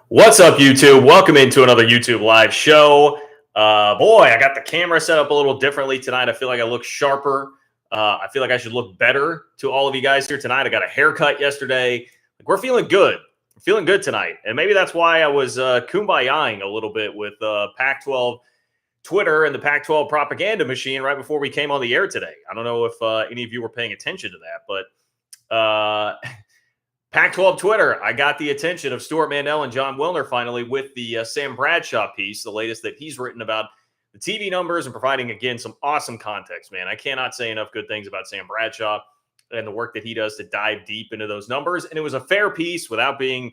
What's up, YouTube? Welcome into another YouTube live show. Boy, I got the camera set up a little differently tonight. I feel like I look sharper. I feel like I should look better to all of you guys here tonight. I got a haircut yesterday. Like, we're feeling good. We're feeling good tonight. And maybe that's why I was kumbayaing a little bit with Pac-12 Twitter and the Pac-12 propaganda machine right before we came on the air today. I don't know if any of you were paying attention to that, but Pac-12 Twitter, I got the attention of Stuart Mandel and Jon Wilner finally with the Sam Bradshaw piece, the latest that he's written about the TV numbers and providing, again, some awesome context, man. I cannot say enough good things about Sam Bradshaw and the work that he does to dive deep into those numbers. And it was a fair piece without being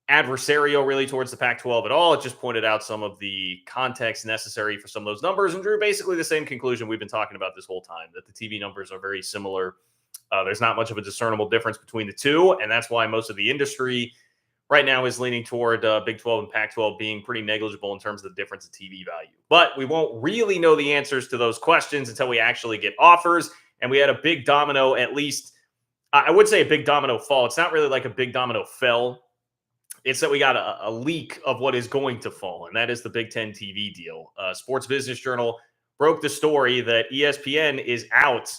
adversarial really towards the Pac-12 at all. It just pointed out some of the context necessary for some of those numbers and drew basically the same conclusion we've been talking about this whole time, that the TV numbers are very similar. There's not much of a discernible difference between the two, and that's why most of the industry right now is leaning toward Big 12 and Pac-12 being pretty negligible in terms of the difference in TV value. But we won't really know the answers to those questions until we actually get offers, and we had a big domino, at least I would say a big domino fall. It's not really like a big domino fell. It's that we got a leak of what is going to fall, and that is the Big Ten TV deal. Sports Business Journal broke the story that ESPN is out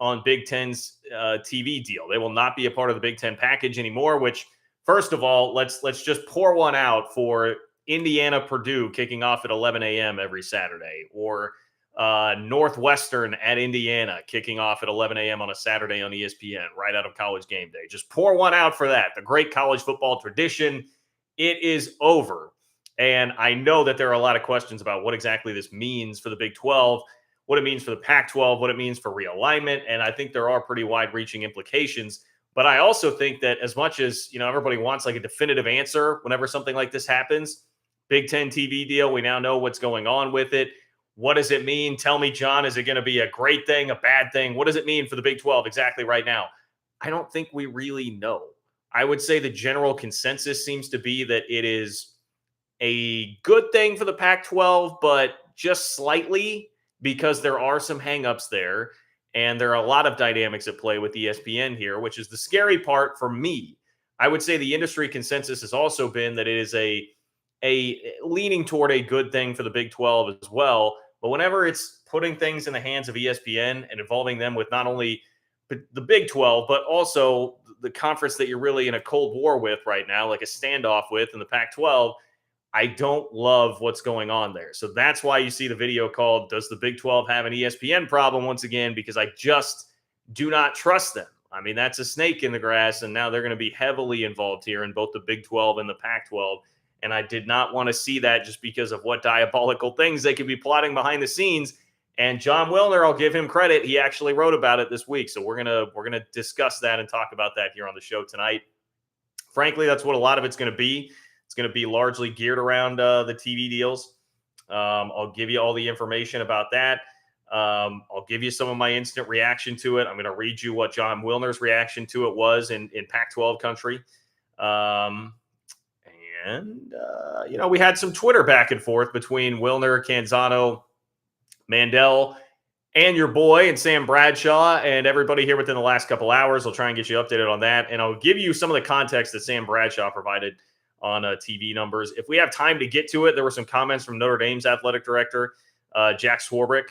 on Big Ten's TV deal. They will not be a part of the Big Ten package anymore, which, first of all, let's just pour one out for Indiana Purdue kicking off at 11 a.m. every Saturday, or Northwestern at Indiana kicking off at 11 a.m. on a Saturday on ESPN right out of College Game Day. Just pour one out for that. The great college football tradition, it is over. And I know that there are a lot of questions about what exactly this means for the Big 12, what it means for the Pac-12, what it means for realignment. And I think there are pretty wide-reaching implications. But I also think that as much as, everybody wants like a definitive answer whenever something like this happens, Big Ten TV deal, we now know what's going on with it. What does it mean? Tell me, John, is it going to be a great thing, a bad thing? What does it mean for the Big 12 exactly right now? I don't think we really know. I would say the general consensus seems to be that it is a good thing for the Pac-12, but just slightly, because there are some hangups there, and there are a lot of dynamics at play with ESPN here, which is the scary part for me. I would say the industry consensus has also been that it is a leaning toward a good thing for the Big 12 as well. But whenever it's putting things in the hands of ESPN and involving them with not only the Big 12, but also the conference that you're really in a cold war with right now, like a standoff with in the Pac-12, I don't love what's going on there. So that's why you see the video called, Does the Big 12 Have an ESPN Problem? Once again, because I just do not trust them. I mean, that's a snake in the grass, and now they're going to be heavily involved here in both the Big 12 and the Pac-12. And I did not want to see that just because of what diabolical things they could be plotting behind the scenes. And Jon Wilner, I'll give him credit, he actually wrote about it this week. So we're gonna discuss that and talk about that here on the show tonight. Frankly, that's what a lot of it's going to be. It's going to be largely geared around the TV deals. I'll give you all the information about that. I'll give you some of my instant reaction to it. I'm going to read you what Jon Wilner's reaction to it was in Pac-12 country. We had some Twitter back and forth between Wilner, Canzano, Mandel, and your boy and Sam Bradshaw and everybody here within the last couple hours. I'll try and get you updated on that. And I'll give you some of the context that Sam Bradshaw provided on TV numbers. If we have time to get to it, there were some comments from Notre Dame's athletic director, Jack Swarbrick,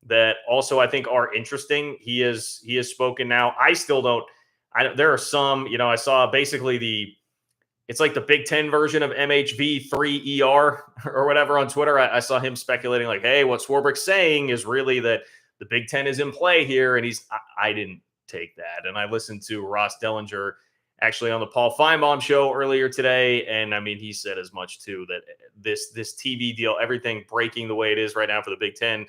that also I think are interesting. He has spoken now. I still don't. There are some. I saw basically it's like the Big Ten version of MHV3ER or whatever on Twitter. I saw him speculating like, hey, what Swarbrick's saying is really that the Big Ten is in play here, and I didn't take that, and I listened to Ross Dellinger actually on the Paul Feinbaum show earlier today. And I mean, he said as much too, that this TV deal, everything breaking the way it is right now for the Big Ten,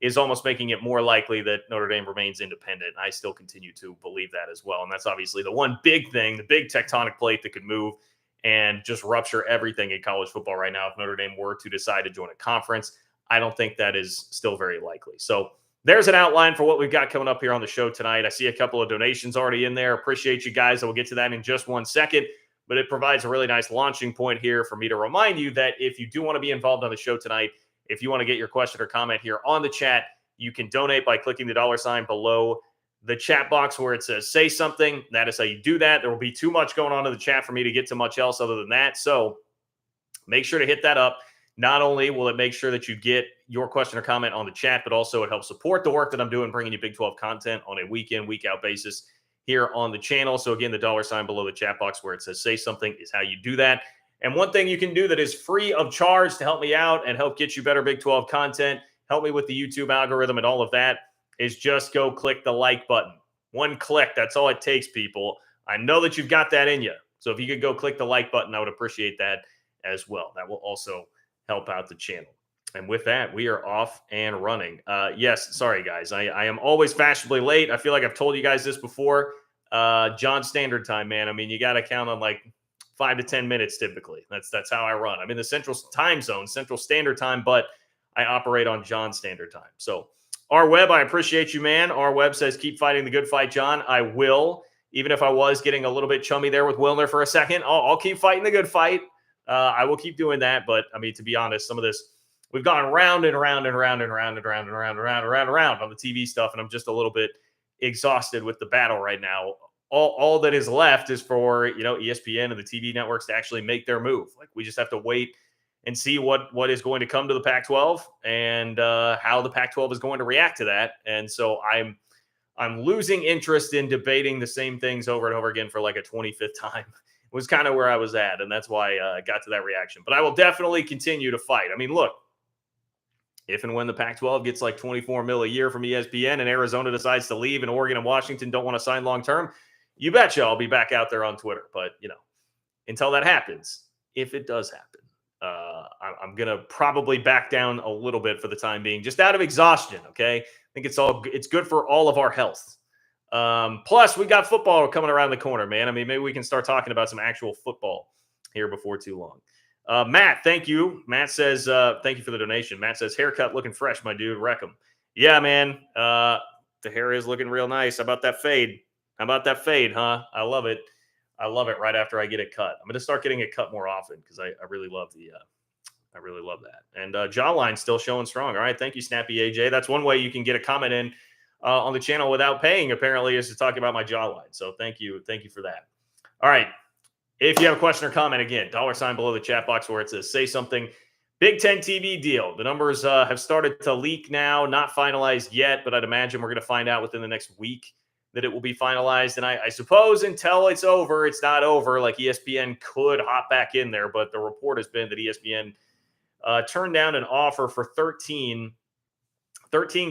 is almost making it more likely that Notre Dame remains independent. I still continue to believe that as well. And that's obviously the one big thing, the big tectonic plate that could move and just rupture everything in college football right now. If Notre Dame were to decide to join a conference, I don't think that is still very likely. So there's an outline for what we've got coming up here on the show tonight. I see a couple of donations already in there. Appreciate you guys. I will get to that in just one second, but it provides a really nice launching point here for me to remind you that if you do want to be involved on the show tonight, if you want to get your question or comment here on the chat, you can donate by clicking the $ below the chat box where it says say something. That is how you do that. There will be too much going on in the chat for me to get to much else other than that. So Make sure to hit that up. Not only will it make sure that you get your question or comment on the chat, but also it helps support the work that I'm doing, bringing you Big 12 content on a week in, week out basis here on the channel. So again, the $ below the chat box where it says say something is how you do that. And one thing you can do that is free of charge to help me out and help get you better Big 12 content, help me with the YouTube algorithm and all of that, is just go click the like button. One click, that's all it takes, people. I know that you've got that in you. So if you could go click the like button, I would appreciate that as well. That will also help out the channel. And with that, we are off and running. Yes, sorry, guys. I am always fashionably late. I feel like I've told you guys this before. John Standard Time, man. I mean, you got to count on like 5 to 10 minutes typically. That's how I run. I'm in the Central Time Zone, Central Standard Time, but I operate on John Standard Time. So our web, I appreciate you, man. Our web says, keep fighting the good fight, John. I will. Even if I was getting a little bit chummy there with Wilner for a second, I'll keep fighting the good fight. I will keep doing that. But I mean, to be honest, some of this, we've gone round and round and round and round and round and round and round and round and round on the TV stuff. And I'm just a little bit exhausted with the battle right now. All that is left is for, ESPN and the TV networks to actually make their move. Like, we just have to wait and see what is going to come to the Pac-12 and how the Pac-12 is going to react to that. And so I'm losing interest in debating the same things over and over again for like a 25th time. It was kind of where I was at, and that's why I got to that reaction. But I will definitely continue to fight. I mean, look, if and when the Pac-12 gets like $24 million a year from ESPN and Arizona decides to leave and Oregon and Washington don't want to sign long-term, you betcha I'll be back out there on Twitter. But, until that happens, if it does happen, I'm going to probably back down a little bit for the time being, just out of exhaustion, okay? I think it's good for all of our health. Plus, we got football coming around the corner, man. I mean, maybe we can start talking about some actual football here before too long. Matt, thank you. Matt says, thank you for the donation. Matt says, haircut looking fresh, my dude. Wreck 'em. Yeah, man. The hair is looking real nice. How about that fade? Huh? I love it. I love it right after I get it cut. I'm going to start getting it cut more often because I really love I really love that. And jawline still showing strong. All right. Thank you, Snappy AJ. That's one way you can get a comment in on the channel without paying, apparently, is to talk about my jawline. So thank you. Thank you for that. All right. If you have a question or comment, again, $ below the chat box where it says say something. Big Ten TV deal. The numbers have started to leak now, not finalized yet, but I'd imagine we're going to find out within the next week that it will be finalized. And I suppose until it's over, it's not over. Like, ESPN could hop back in there, but the report has been that ESPN turned down an offer for 13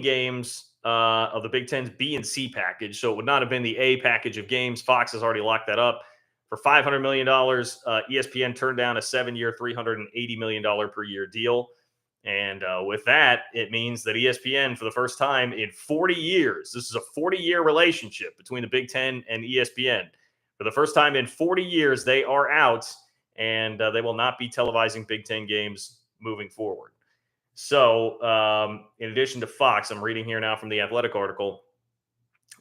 games of the Big Ten's B and C package. So it would not have been the A package of games. Fox has already locked that up for $500 million. ESPN turned down a 7-year, $380 million per year deal. And with that, it means that ESPN, for the first time in 40 years, this is a 40-year relationship between the Big Ten and ESPN. For the first time in 40 years, they are out, and they will not be televising Big Ten games moving forward. So in addition to Fox, I'm reading here now from the Athletic article,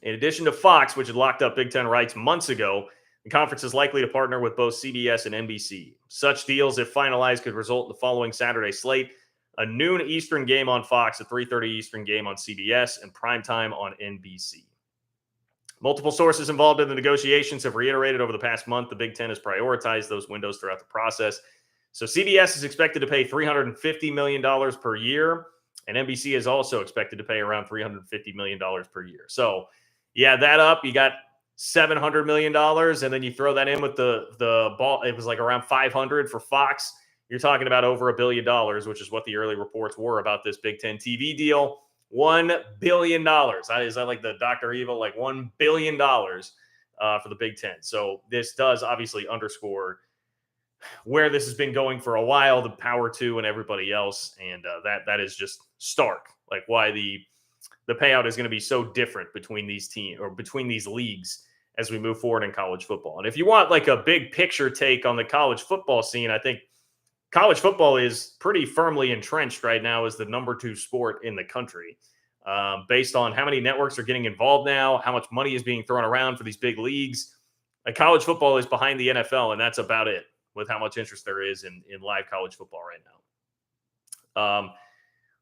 in addition to Fox, which had locked up Big Ten rights months ago, the conference is likely to partner with both CBS and NBC. Such deals, if finalized, could result in the following Saturday slate: a noon Eastern game on Fox, a 3:30 Eastern game on CBS, and primetime on NBC. Multiple sources involved in the negotiations have reiterated over the past month the Big Ten has prioritized those windows throughout the process. So CBS is expected to pay $350 million per year, and NBC is also expected to pay around $350 million per year. So you add that up, you got $700 million, and then you throw that in with the ball. It was like around 500 for Fox. You're talking about over $1 billion, which is what the early reports were about this Big Ten TV deal. $1 billion. Is that like the Dr. Evil, like $1 billion for the Big Ten? So this does obviously underscore where this has been going for a while, the Power Two and everybody else. And that is just stark, like why the payout is going to be so different between these teams or between these leagues as we move forward in college football. And if you want like a big picture take on the college football scene, I think college football is pretty firmly entrenched right now as the number 2 sport in the country, based on how many networks are getting involved now, how much money is being thrown around for these big leagues. Like, college football is behind the NFL, and that's about it with how much interest there is in live college football right now.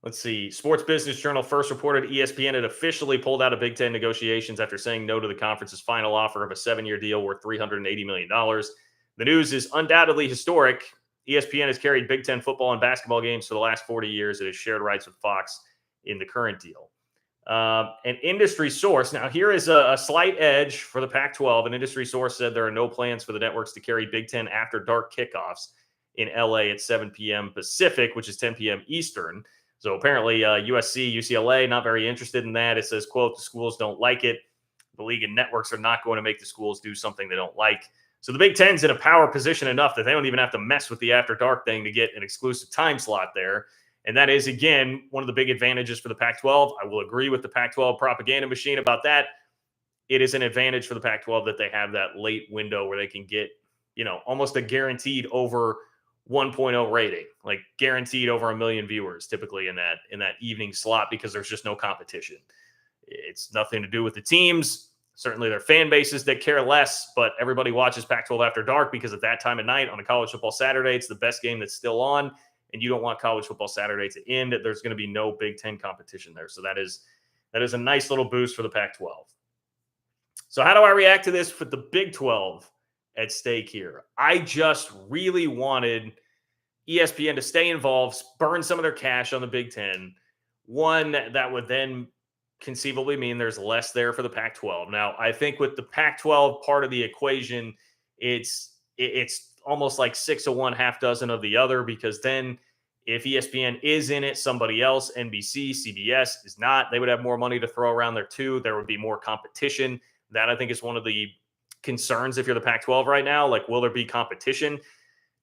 Let's see. Sports Business Journal first reported ESPN had officially pulled out of Big Ten negotiations after saying no to the conference's final offer of a 7-year deal worth $380 million. The news is undoubtedly historic, ESPN has carried Big Ten football and basketball games for the last 40 years. It has shared rights with Fox in the current deal. An industry source. Now, here is a slight edge for the Pac-12. An industry source said there are no plans for the networks to carry Big Ten after dark kickoffs in LA at 7 p.m. Pacific, which is 10 p.m. Eastern. So apparently USC, UCLA, not very interested in that. It says, quote, the schools don't like it. The league and networks are not going to make the schools do something they don't like. So the Big Ten's in a power position enough that they don't even have to mess with the after dark thing to get an exclusive time slot there. And that is, again, one of the big advantages for the Pac-12. I will agree with the Pac-12 propaganda machine about that. It is an advantage for the Pac-12 that they have that late window where they can get, almost a guaranteed over 1.0 rating, like guaranteed over 1 million viewers typically in that evening slot because there's just no competition. It's nothing to do with the teams. Certainly their fan bases that care less, but everybody watches Pac-12 after dark because at that time of night on a college football Saturday, it's the best game that's still on. And you don't want college football Saturday to end. There's going to be no Big Ten competition there. So that is a nice little boost for the Pac-12. So how do I react to this with the Big 12 at stake here? I just really wanted ESPN to stay involved, burn some of their cash on the Big Ten. One, that would then conceivably mean there's less there for the Pac-12. Now, I think with the Pac-12 part of the equation, it's almost like 6 of one, half dozen of the other, because then if ESPN is in it, somebody else, NBC, CBS is not, they would have more money to throw around there too. There would be more competition. That I think is one of the concerns if you're the Pac-12 right now. Like, will there be competition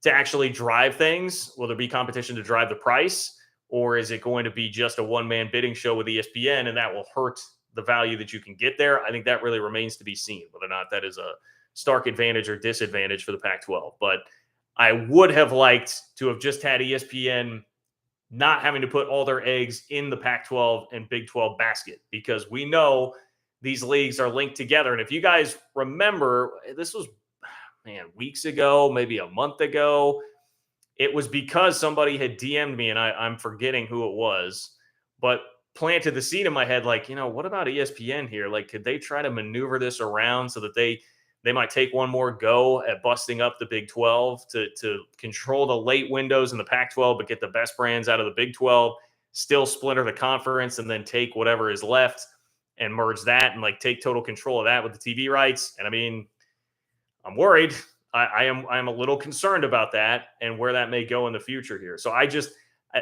to actually drive things? Will there be competition to drive the price? Or is it going to be just a one-man bidding show with ESPN and that will hurt the value that you can get there? I think that really remains to be seen, whether or not that is a stark advantage or disadvantage for the Pac-12. But I would have liked to have just had ESPN not having to put all their eggs in the Pac-12 and Big 12 basket, because we know these leagues are linked together. And if you guys remember, this was, weeks ago, maybe a month ago, it was because somebody had DM'd me, and I'm forgetting who it was, but planted the seed in my head, like, what about ESPN here? Like, could they try to maneuver this around so that they might take one more go at busting up the Big 12 to control the late windows in the Pac-12, but get the best brands out of the Big 12, still splinter the conference, and then take whatever is left and merge that and take total control of that with the TV rights. And I'm worried. I'm a little concerned about that and where that may go in the future here. So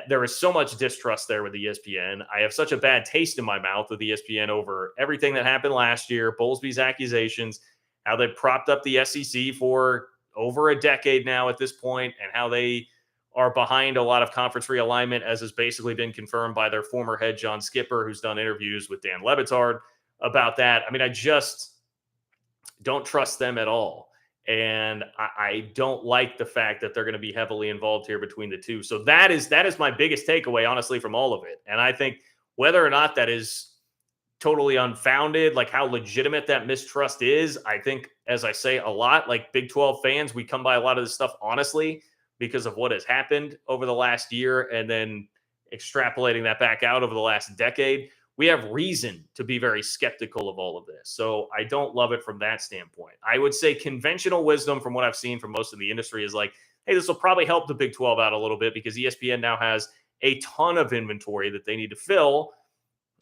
there is so much distrust there with ESPN. I have such a bad taste in my mouth with ESPN over everything that happened last year, Bowlesby's accusations, how they propped up the SEC for over a decade now at this point, and how they are behind a lot of conference realignment, as has basically been confirmed by their former head, John Skipper, who's done interviews with Dan Le Batard about that. I just don't trust them at all. And I don't like the fact that they're going to be heavily involved here between the two. So that is my biggest takeaway, honestly, from all of it. And I think whether or not that is totally unfounded, like how legitimate that mistrust is, I think, as I say a lot, like Big 12 fans, we come by a lot of this stuff honestly because of what has happened over the last year, and then extrapolating that back out over the last decade. We have reason to be very skeptical of all of this. So I don't love it from that standpoint. I would say conventional wisdom from what I've seen from most of the industry is like, hey, this will probably help the Big 12 out a little bit because ESPN now has a ton of inventory that they need to fill,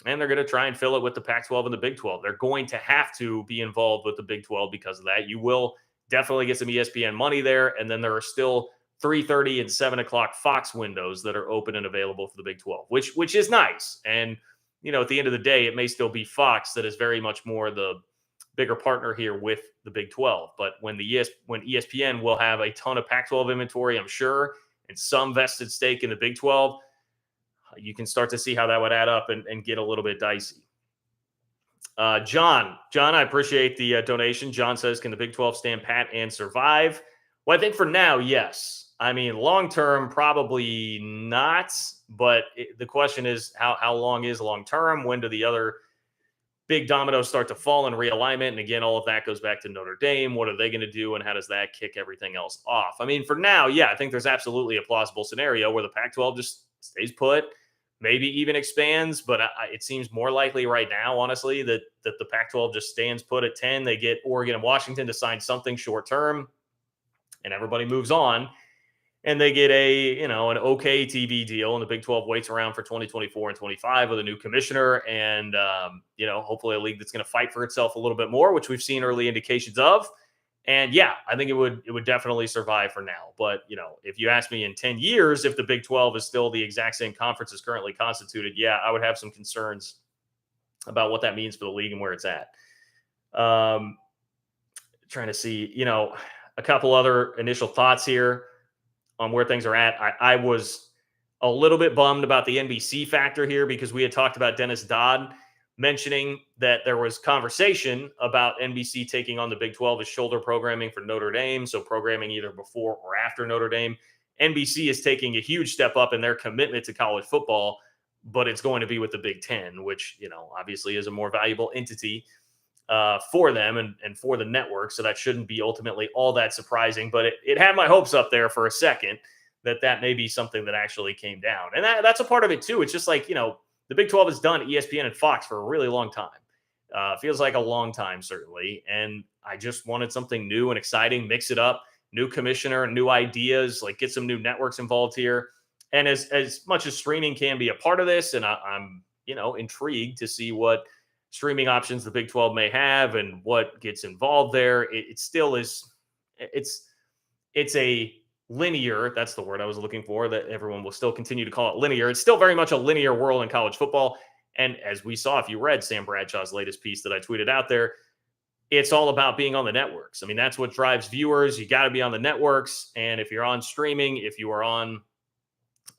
and they're going to try and fill it with the Pac-12 and the Big 12. They're going to have to be involved with the Big 12 because of that. You will definitely get some ESPN money there, and then there are still 3:30 and 7 o'clock Fox windows that are open and available for the Big 12, which is nice. And at the end of the day, it may still be Fox that is very much more the bigger partner here with the Big 12. But when ESPN will have a ton of Pac-12 inventory, I'm sure, and some vested stake in the Big 12, you can start to see how that would add up and get a little bit dicey. John, I appreciate the donation. John says, can the Big 12 stand pat and survive? Well, I think for now, yes. Long-term, probably not. But the question is, how long is long-term? When do the other big dominoes start to fall in realignment? And again, all of that goes back to Notre Dame. What are they going to do? And how does that kick everything else off? For now, yeah, I think there's absolutely a plausible scenario where the Pac-12 just stays put, maybe even expands. But it seems more likely right now, honestly, that the Pac-12 just stands put at 10. They get Oregon and Washington to sign something short-term, and everybody moves on. and they get an okay TV deal, and the Big 12 waits around for 2024 and 25 with a new commissioner, and hopefully a league that's going to fight for itself a little bit more, which we've seen early indications of. And yeah, I think it would definitely survive for now. But if you ask me in 10 years if the Big 12 is still the exact same conference as currently constituted, yeah, I would have some concerns about what that means for the league and where it's at. Trying to see, a couple other initial thoughts here on where things are at. I was a little bit bummed about the NBC factor here because we had talked about Dennis Dodd mentioning that there was conversation about NBC taking on the Big 12 as shoulder programming for Notre Dame, so programming either before or after Notre Dame. NBC is taking a huge step up in their commitment to college football, but it's going to be with the Big 10, which, obviously is a more valuable entity for them and for the network. So that shouldn't be ultimately all that surprising, but it had my hopes up there for a second that may be something that actually came down. And that's a part of it too. It's just like, the Big 12 has done ESPN and Fox for a really long time. Feels like a long time, certainly. And I just wanted something new and exciting, mix it up, new commissioner, new ideas, like get some new networks involved here. And as much as streaming can be a part of this, and I'm intrigued to see what streaming options the Big 12 may have and what gets involved there, it still is, it's a linear, that's the word I was looking for, that everyone will still continue to call it linear. It's still very much a linear world in college football. And as we saw, if you read Sam Bradshaw's latest piece that I tweeted out there, it's all about being on the networks. I mean, that's what drives viewers. You got to be on the networks. And if you're on streaming, if you are on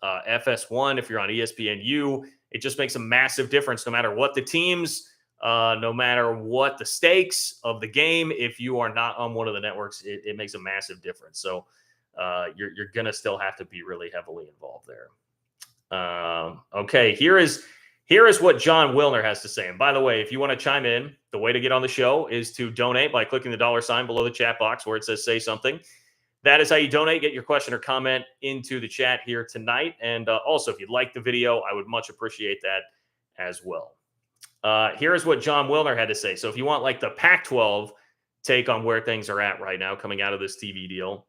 FS1, if you're on ESPNU, it just makes a massive difference no matter what the teams, no matter what the stakes of the game. If you are not on one of the networks, it makes a massive difference. So you're going to still have to be really heavily involved there. Okay, here is what Jon Wilner has to say. And by the way, if you want to chime in, the way to get on the show is to donate by clicking the $ below the chat box where it says say something. That is how you donate. Get your question or comment into the chat here tonight. And also, if you'd like the video, I would much appreciate that as well. Here is what Jon Wilner had to say. So if you want like the Pac-12 take on where things are at right now coming out of this TV deal,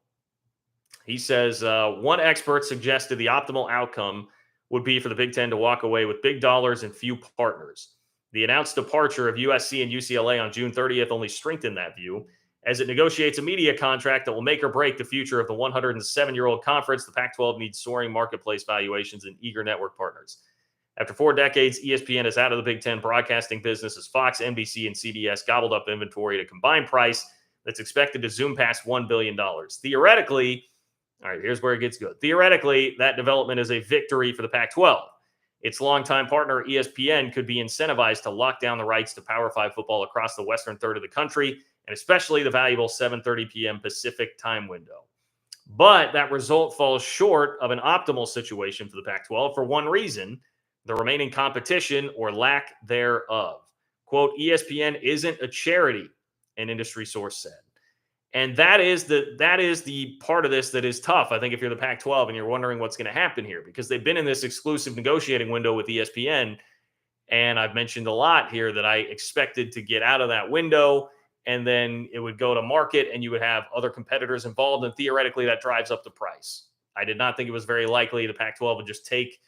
he says, one expert suggested the optimal outcome would be for the Big Ten to walk away with big dollars and few partners. The announced departure of USC and UCLA on June 30th only strengthened that view. As it negotiates a media contract that will make or break the future of the 107-year-old conference, the Pac-12 needs soaring marketplace valuations and eager network partners. After 4 decades, ESPN is out of the Big Ten broadcasting business as Fox, NBC, and CBS gobbled up inventory at a combined price that's expected to zoom past $1 billion. Theoretically, all right, here's where it gets good. Theoretically, that development is a victory for the Pac-12. Its longtime partner, ESPN, could be incentivized to lock down the rights to Power 5 football across the western third of the country, and especially the valuable 7:30 p.m. Pacific time window. But that result falls short of an optimal situation for the Pac-12 for one reason: the remaining competition or lack thereof. Quote, ESPN isn't a charity, an industry source said. And that is the part of this that is tough, I think, if you're the Pac-12 and you're wondering what's going to happen here, because they've been in this exclusive negotiating window with ESPN. And I've mentioned a lot here that I expected to get out of that window, and then it would go to market and you would have other competitors involved. And theoretically, that drives up the price. I did not think it was very likely the Pac-12 would just take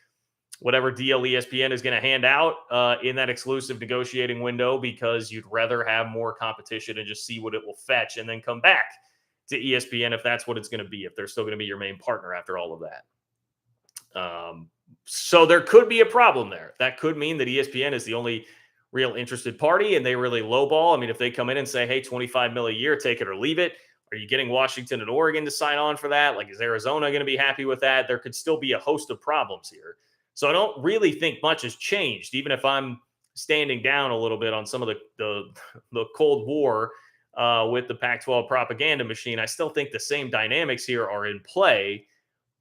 whatever deal ESPN is going to hand out in that exclusive negotiating window, because you'd rather have more competition and just see what it will fetch and then come back to ESPN if that's what it's going to be, if they're still going to be your main partner after all of that. So there could be a problem there. That could mean that ESPN is the only real interested party and they really lowball. I mean, if they come in and say, hey, $25 million a year, take it or leave it. Are you getting Washington and Oregon to sign on for that? Like, is Arizona going to be happy with that? There could still be a host of problems here. So I don't really think much has changed, even if I'm standing down a little bit on some of the Cold War with the Pac-12 propaganda machine. I still think the same dynamics here are in play,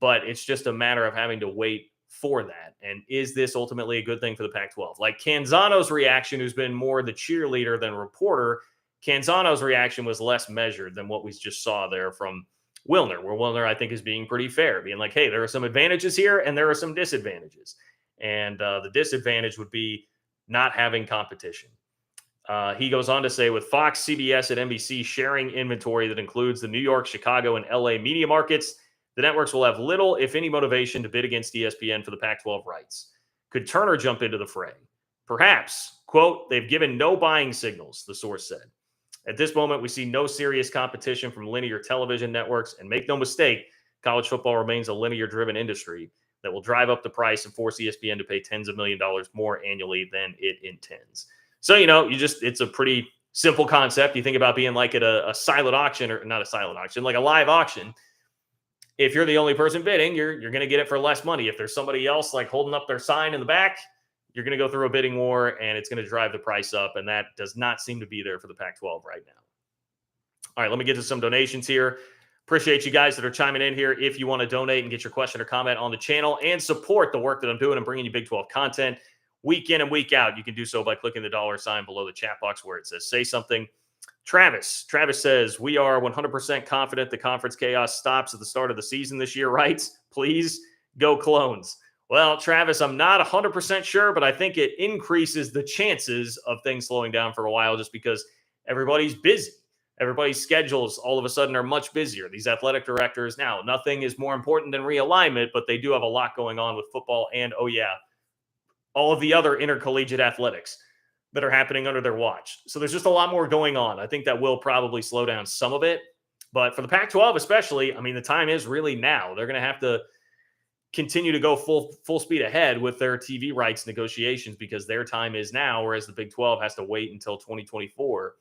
but it's just a matter of having to wait for that. And is this ultimately a good thing for the Pac-12? Like Canzano's reaction, who's been more the cheerleader than reporter, Canzano's reaction was less measured than what we just saw there from Wilner, where Wilner, I think, is being pretty fair, being like, hey, there are some advantages here and there are some disadvantages. And the disadvantage would be not having competition. He goes on to say, with Fox, CBS, and NBC sharing inventory that includes the New York, Chicago, and LA media markets, the networks will have little, if any, motivation to bid against ESPN for the Pac-12 rights. Could Turner jump into the fray? Perhaps. Quote, they've given no buying signals, the source said. At this moment, we see no serious competition from linear television networks, and make no mistake, college football remains a linear-driven industry that will drive up the price and force ESPN to pay tens of $millions more annually than it intends. So, it's a pretty simple concept. You think about being like at a silent auction, or not a silent auction, like a live auction. If you're the only person bidding, you're going to get it for less money. If there's somebody else like holding up their sign in the back, you're going to go through a bidding war, and it's going to drive the price up, and that does not seem to be there for the Pac-12 right now. All right, let me get to some donations here. Appreciate you guys that are chiming in here. If you want to donate and get your question or comment on the channel and support the work that I'm doing and bringing you Big 12 content week in and week out, you can do so by clicking the $ below the chat box where it says say something. Travis says, we are 100% confident the conference chaos stops at the start of the season this year, right? Please go Clones. Well, Travis, I'm not 100% sure, but I think it increases the chances of things slowing down for a while just because everybody's busy. Everybody's schedules all of a sudden are much busier. These athletic directors, now, nothing is more important than realignment, but they do have a lot going on with football and, all of the other intercollegiate athletics that are happening under their watch. So there's just a lot more going on. I think that will probably slow down some of it. But for the Pac-12 especially, the time is really now. They're going to have to continue to go full speed ahead with their TV rights negotiations because their time is now, whereas the Big 12 has to wait until 2024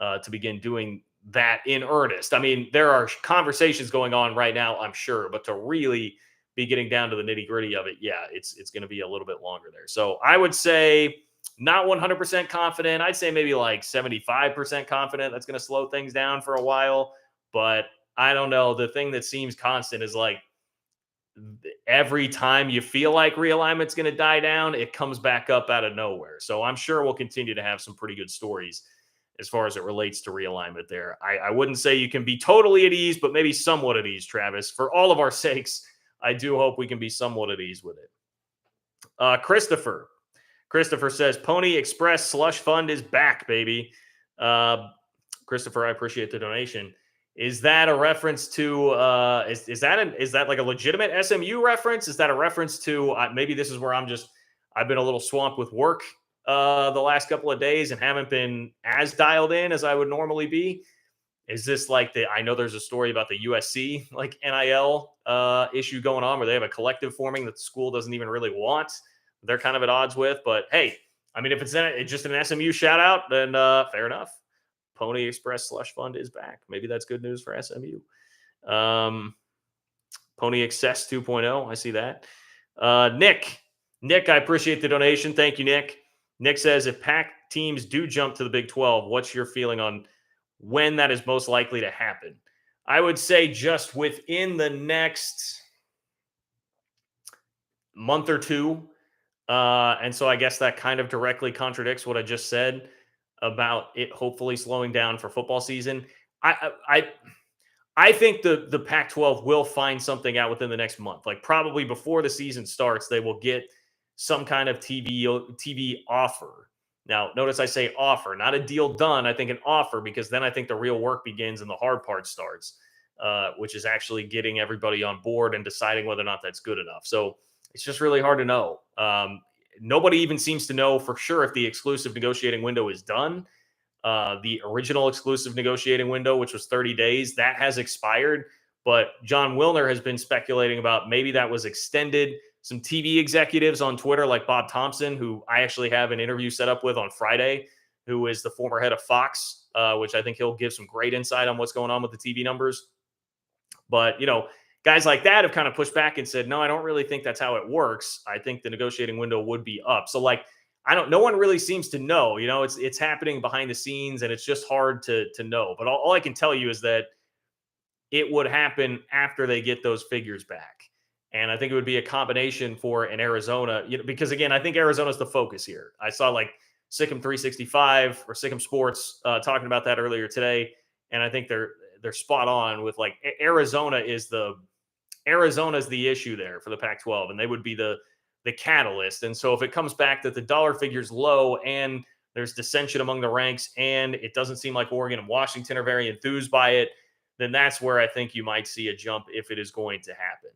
to begin doing that in earnest. There are conversations going on right now, I'm sure, but to really be getting down to the nitty gritty of it, it's going to be a little bit longer there. So I would say not 100% confident. I'd say maybe like 75% confident that's going to slow things down for a while, but I don't know. The thing that seems constant is like every time you feel like realignment's going to die down, it comes back up out of nowhere. So I'm sure we'll continue to have some pretty good stories as far as it relates to realignment there. I wouldn't say you can be totally at ease, but maybe somewhat at ease, Travis. For all of our sakes, I do hope we can be somewhat at ease with it. Christopher says, Pony Express slush fund is back, baby. Christopher, I appreciate the donation. Is that a reference to, is that like a legitimate SMU reference? Is that a reference to, maybe this is where I've been a little swamped with work the last couple of days and haven't been as dialed in as I would normally be. Is this like I know there's a story about the USC like NIL issue going on where they have a collective forming that the school doesn't even really want. They're kind of at odds with, but hey, if it's just an SMU shout out, then fair enough. Pony Express slush fund is back. Maybe that's good news for SMU. Pony Excess 2.0. I see that. Nick, I appreciate the donation. Thank you, Nick. Nick says, if Pac teams do jump to the Big 12, what's your feeling on when that is most likely to happen? I would say just within the next month or two. And so I guess that kind of directly contradicts what I just said about it hopefully slowing down for football season. I think the Pac-12 will find something out within the next month. Like probably before the season starts, they will get some kind of TV offer. Now, notice I say offer, not a deal done. I think an offer, because then I think the real work begins and the hard part starts, which is actually getting everybody on board and deciding whether or not that's good enough. So it's just really hard to know. Nobody even seems to know for sure if the exclusive negotiating window is done. The original exclusive negotiating window, which was 30 days, that has expired. But Jon Wilner has been speculating about maybe that was extended. Some TV executives on Twitter, like Bob Thompson, who I actually have an interview set up with on Friday, who is the former head of Fox, which I think he'll give some great insight on what's going on with the TV numbers. But, guys like that have kind of pushed back and said, no, I don't really think that's how it works. I think the negotiating window would be up. So no one really seems to know, it's happening behind the scenes and it's just hard to know. But all I can tell you is that it would happen after they get those figures back. And I think it would be a combination for an Arizona, because again, I think Arizona's the focus here. I saw like Sikkim 365 or Sikkim Sports talking about that earlier today. And I think they're spot on with like Arizona's the issue there for the Pac-12, and they would be the catalyst. And so if it comes back that the dollar figure's low and there's dissension among the ranks and it doesn't seem like Oregon and Washington are very enthused by it, then that's where I think you might see a jump if it is going to happen.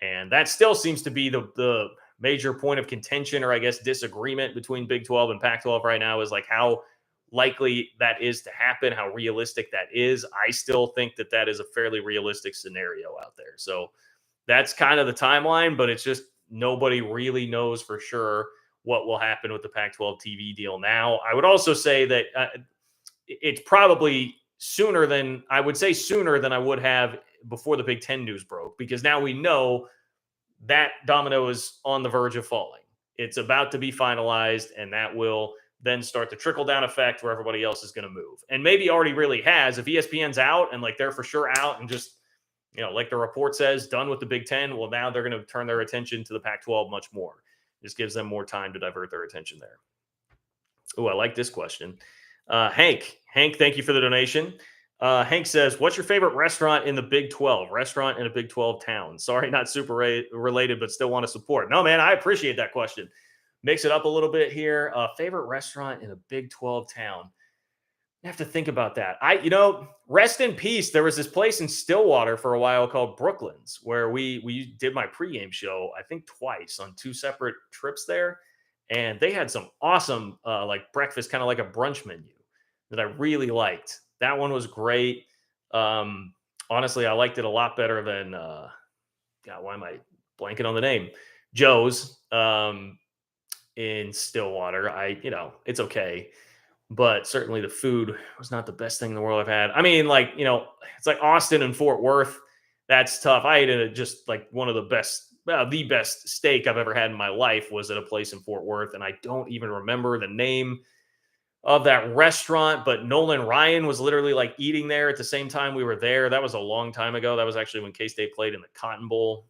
And that still seems to be the major point of contention, or I guess disagreement between Big 12 and Pac 12 right now, is like how likely that is to happen, how realistic that is. I still think that that is a fairly realistic scenario out there. So that's kind of the timeline, but it's just nobody really knows for sure what will happen with the Pac 12 TV deal now. I would also say that it's probably sooner than I would have before the Big Ten news broke, because now we know that domino is on the verge of falling. It's about to be finalized, and that will then start the trickle down effect where everybody else is going to move. And maybe already really has. If ESPN's out and like they're for sure out and just, like the report says, done with the Big Ten, well, now they're going to turn their attention to the Pac 12 much more. Just gives them more time to divert their attention there. Oh, I like this question. Hank, thank you for the donation. Hank says, what's your favorite restaurant in the Big 12? Restaurant in a Big 12 town. Sorry, not super related, but still want to support. No, man, I appreciate that question. Mix it up a little bit here. Favorite restaurant in a Big 12 town. I have to think about that. Rest in peace. There was this place in Stillwater for a while called Brooklyn's, where we did my pregame show, I think twice on 2 separate trips there. And they had some awesome like breakfast, kind of like a brunch menu that I really liked. That one was great. Honestly, I liked it a lot better than God, why am I blanking on the name? Joe's in Stillwater. It's okay. But certainly the food was not the best thing in the world I've had. I mean, it's like Austin and Fort Worth. That's tough. I ate just like one of the best steak I've ever had in my life was at a place in Fort Worth. And I don't even remember the name of that restaurant, but Nolan Ryan was literally like eating there at the same time we were there. That was a long time ago. That was actually when K-State played in the Cotton Bowl.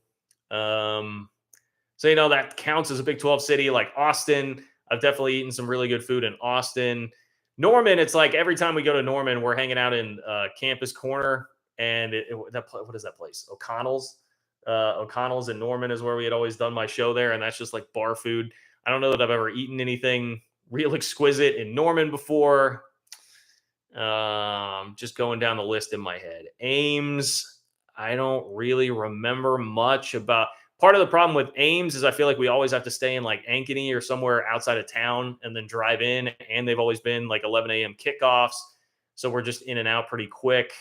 So, that counts as a Big 12 city. Like Austin, I've definitely eaten some really good food in Austin. Norman, it's like every time we go to Norman, we're hanging out in Campus Corner, and what is that place? O'Connell's. O'Connell's in Norman is where we had always done my show there, and that's just like bar food. I don't know that I've ever eaten anything real exquisite in Norman before. Just going down the list in my head. Ames, I don't really remember much about. Part of the problem with Ames is I feel like we always have to stay in like Ankeny or somewhere outside of town and then drive in. And they've always been like 11 a.m. kickoffs. So we're just in and out pretty quick.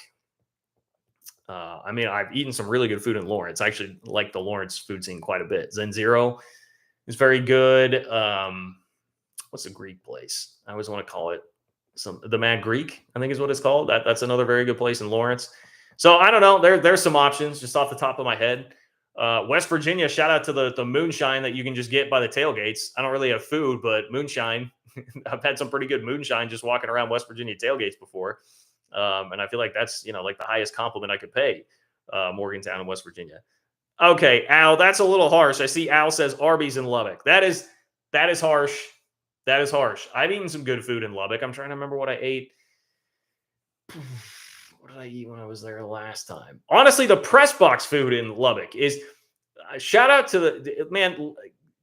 I've eaten some really good food in Lawrence. I actually like the Lawrence food scene quite a bit. Zen Zero is very good. What's the Greek place? I always want to call it the Mad Greek, I think is what it's called. That's another very good place in Lawrence. So I don't know. There's some options just off the top of my head. West Virginia, shout out to the moonshine that you can just get by the tailgates. I don't really have food, but moonshine. I've had some pretty good moonshine just walking around West Virginia tailgates before. And I feel like that's, like the highest compliment I could pay Morgantown in West Virginia. Okay, Al, that's a little harsh. I see Al says Arby's in Lubbock. That is harsh. That is harsh. I've eaten some good food in Lubbock. I'm trying to remember what I ate. What did I eat when I was there last time? Honestly, the press box food in Lubbock is shout out to the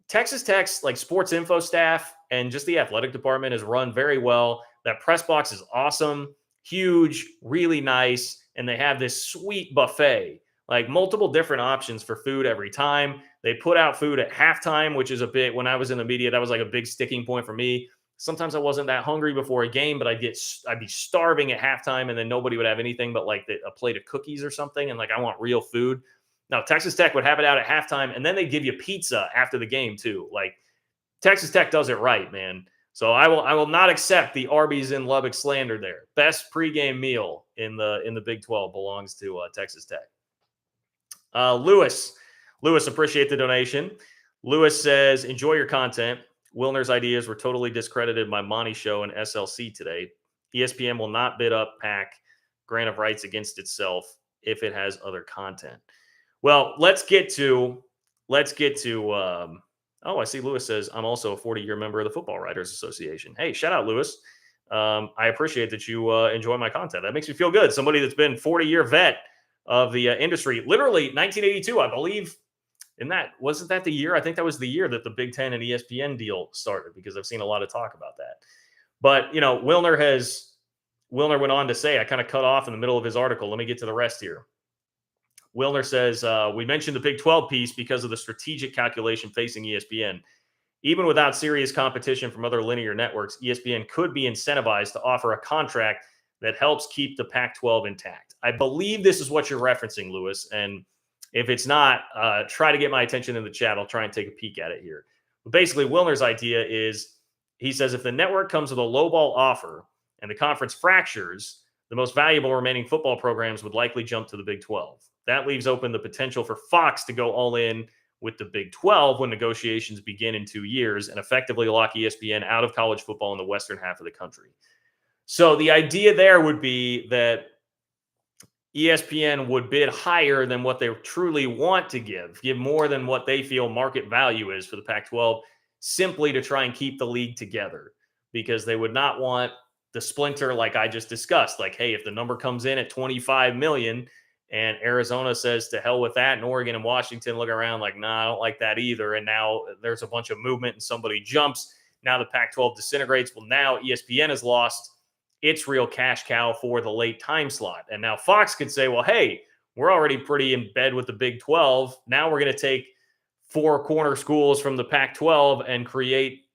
Texas Tech's like sports info staff and just the athletic department is run very well. That press box is awesome, huge, really nice. And they have this sweet buffet, like multiple different options for food every time. They put out food at halftime, which is when I was in the media, that was like a big sticking point for me. Sometimes I wasn't that hungry before a game, but I'd be starving at halftime, and then nobody would have anything but like a plate of cookies or something. And like, I want real food. Now, Texas Tech would have it out at halftime, and then they give you pizza after the game too. Like Texas Tech does it right, man. So I will not accept the Arby's in Lubbock slander there. Best pregame meal in the Big 12 belongs to Texas Tech. Lewis, appreciate the donation. Lewis says, enjoy your content. Wilner's ideas were totally discredited by Monty Show and SLC today. ESPN will not bid up PAC grant of rights against itself if it has other content. Well, let's get to. I see Lewis says, I'm also a 40-year member of the Football Writers Association. Hey, shout out, Lewis. I appreciate that you enjoy my content. That makes me feel good. Somebody that's been 40-year vet of the industry, literally 1982, I believe. Wasn't that the year? I think that was the year that the Big Ten and ESPN deal started, because I've seen a lot of talk about that. But, Wilner has Wilner went on to say, I kind of cut off in the middle of his article. Let me get to the rest here. Wilner says, we mentioned the Big 12 piece because of the strategic calculation facing ESPN. Even without serious competition from other linear networks, ESPN could be incentivized to offer a contract that helps keep the Pac-12 intact. I believe this is what you're referencing, Lewis. And if it's not, try to get my attention in the chat. I'll try and take a peek at it here. But basically, Wilner's idea is, he says, if the network comes with a lowball offer and the conference fractures, the most valuable remaining football programs would likely jump to the Big 12. That leaves open the potential for Fox to go all in with the Big 12 when negotiations begin in 2 years and effectively lock ESPN out of college football in the western half of the country. So the idea there would be that ESPN would bid higher than what they truly want to give more than what they feel market value is for the Pac-12, simply to try and keep the league together, because they would not want the splinter like I just discussed. Like, hey, if the number comes in at 25 million and Arizona says to hell with that, and Oregon and Washington look around like, nah, I don't like that either, and now there's a bunch of movement and somebody jumps, now the Pac-12 disintegrates. Well, now ESPN has lost its real cash cow for the late time slot. And now Fox could say, well, hey, we're already pretty in bed with the Big 12. Now we're going to take 4 corner schools from the Pac-12 and create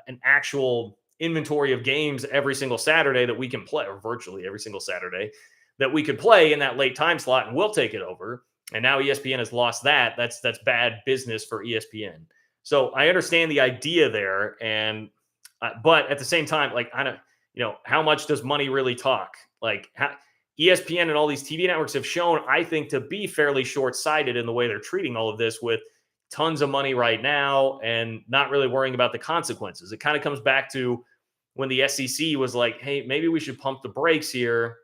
an actual inventory of games every single Saturday that we can play, or virtually every single Saturday that we could play in that late time slot, and we'll take it over. And now ESPN has lost that. That's bad business for ESPN. So I understand the idea there, and but at the same time, like, I don't, how much does money really talk? Like, ESPN and all these TV networks have shown, I think, to be fairly short-sighted in the way they're treating all of this, with tons of money right now and not really worrying about the consequences. It kind of comes back to when the SEC was like, hey, maybe we should pump the brakes here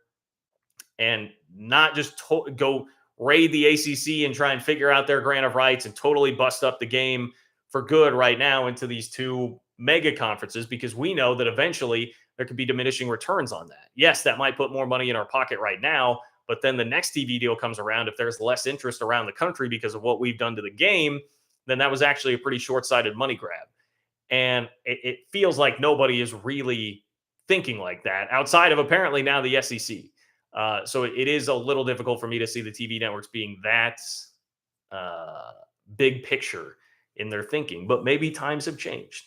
and not just go raid the ACC and try and figure out their grant of rights and totally bust up the game for good right now into these 2 mega conferences, because we know that eventually there could be diminishing returns on that. Yes, that might put more money in our pocket right now, but then the next TV deal comes around. If there's less interest around the country because of what we've done to the game, then that was actually a pretty short-sighted money grab. And it feels like nobody is really thinking like that outside of apparently now the SEC. So it is a little difficult for me to see the TV networks being that big picture in their thinking, but maybe times have changed.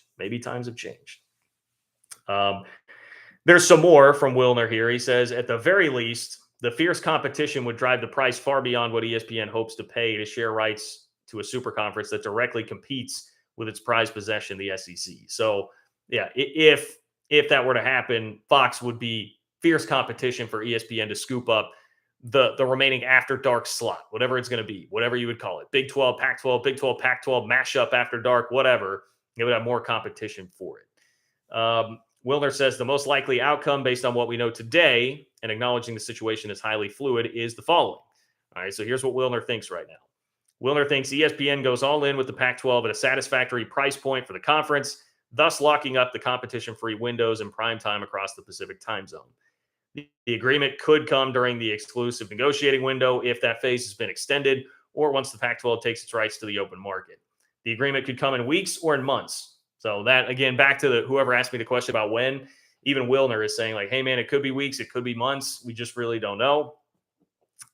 There's some more from Wilner here. He says, at the very least, the fierce competition would drive the price far beyond what ESPN hopes to pay to share rights to a super conference that directly competes with its prized possession, the SEC. So, yeah, if that were to happen, Fox would be fierce competition for ESPN to scoop up the remaining after dark slot, whatever it's going to be, whatever you would call it, Big 12, Pac-12, Big 12, Pac-12, mashup after dark, whatever. It would have more competition for it. Wilner says the most likely outcome based on what we know today and acknowledging the situation is highly fluid is the following. All right, so here's what Wilner thinks right now. Wilner thinks ESPN goes all in with the Pac-12 at a satisfactory price point for the conference, thus locking up the competition-free windows and prime time across the Pacific time zone. The agreement could come during the exclusive negotiating window if that phase has been extended, or once the Pac-12 takes its rights to the open market. The agreement could come in weeks or in months. So that, again, back to whoever asked me the question about when, even Wilner is saying like, hey, man, it could be weeks, it could be months. We just really don't know.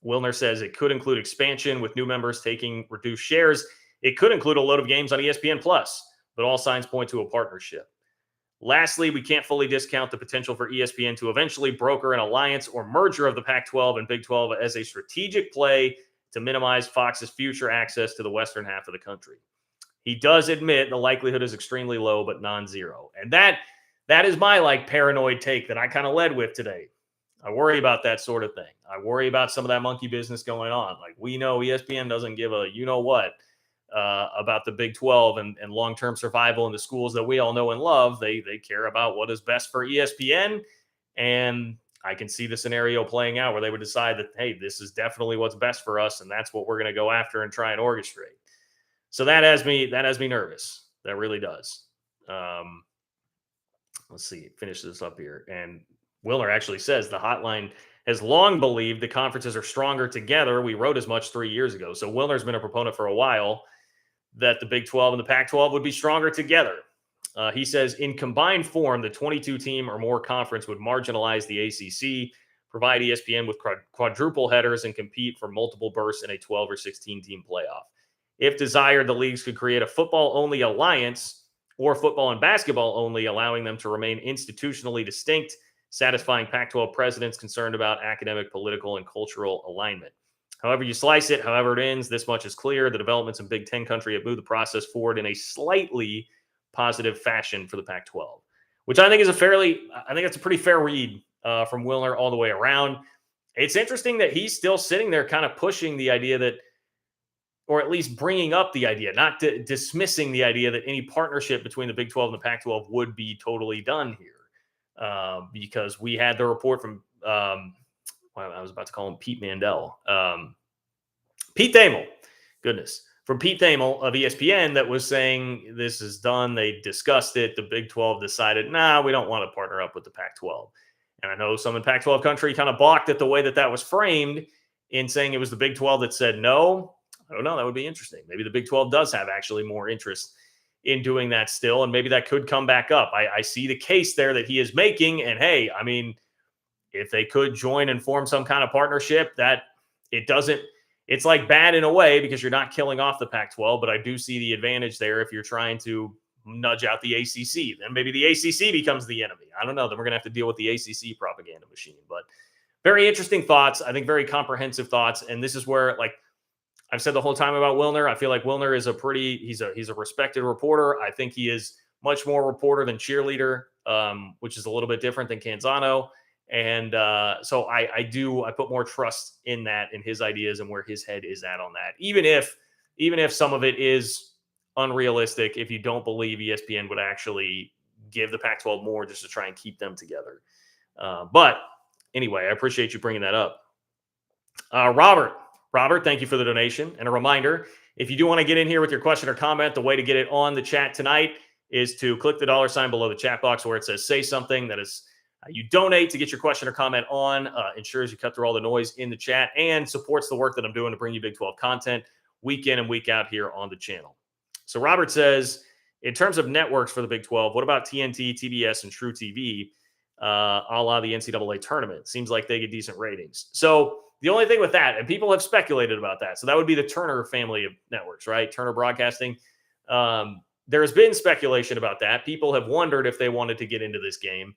Wilner says it could include expansion with new members taking reduced shares. It could include a load of games on ESPN+, but all signs point to a partnership. Lastly, we can't fully discount the potential for ESPN to eventually broker an alliance or merger of the Pac-12 and Big 12 as a strategic play to minimize Fox's future access to the western half of the country. He does admit the likelihood is extremely low, but non-zero. And that is my paranoid take that I kind of led with today. I worry about that sort of thing. I worry about some of that monkey business going on. Like, we know ESPN doesn't give a you-know-what about the Big 12 and long-term survival in the schools that we all know and love. They care about what is best for ESPN. And I can see the scenario playing out where they would decide that, hey, this is definitely what's best for us, and that's what we're going to go after and try and orchestrate. So that has me nervous. That really does. Let's see, finish this up here. And Wilner actually says the hotline has long believed the conferences are stronger together. We wrote as much 3 years ago. So Wilner's been a proponent for a while that the Big 12 and the Pac-12 would be stronger together. He says, in combined form, the 22 team or more conference would marginalize the ACC, provide ESPN with quadruple headers, and compete for multiple berths in a 12 or 16 team playoff. If desired, the leagues could create a football only alliance or football and basketball only, allowing them to remain institutionally distinct, satisfying Pac 12 presidents concerned about academic, political, and cultural alignment. However you slice it, however it ends, this much is clear. The developments in Big Ten country have moved the process forward in a slightly positive fashion for the Pac 12, which I think is I think that's a pretty fair read from Wilner all the way around. It's interesting that he's still sitting there kind of pushing the idea that, or at least bringing up the idea, not dismissing the idea that any partnership between the Big 12 and the Pac 12 would be totally done here. Because we had the report from, I was about to call him Pete Mandel, Pete Thamel, goodness, from Pete Thamel of ESPN that was saying this is done. They discussed it. The Big 12 decided, we don't want to partner up with the Pac 12. And I know some in Pac 12 country kind of balked at the way that was framed in saying it was the Big 12 that said no. I don't know. That would be interesting. Maybe the Big 12 does have actually more interest in doing that still, and maybe that could come back up. I see the case there that he is making, and hey, I mean, if they could join and form some kind of partnership, that it's like bad in a way because you're not killing off the Pac-12, but I do see the advantage there if you're trying to nudge out the ACC. Then maybe the ACC becomes the enemy. I don't know. Then we're going to have to deal with the ACC propaganda machine. But very interesting thoughts. I think very comprehensive thoughts, and this is where, like I've said the whole time about Wilner, I feel like Wilner is he's a respected reporter. I think he is much more reporter than cheerleader, which is a little bit different than Canzano. And so I put more trust in that, in his ideas and where his head is at on that. Even if some of it is unrealistic, if you don't believe ESPN would actually give the Pac-12 more just to try and keep them together. But anyway, I appreciate you bringing that up. Robert, thank you for the donation. And a reminder, if you do want to get in here with your question or comment, the way to get it on the chat tonight is to click the $ below the chat box where it says say something. That is, you donate to get your question or comment on, ensures you cut through all the noise in the chat, and supports the work that I'm doing to bring you Big 12 content week in and week out here on the channel. So Robert says, in terms of networks for the Big 12, what about TNT, TBS, and True TV, a la the NCAA tournament? Seems like they get decent ratings. So the only thing with that, and people have speculated about that, so that would be the Turner family of networks, right? Turner Broadcasting. There has been speculation about that. People have wondered if they wanted to get into this game.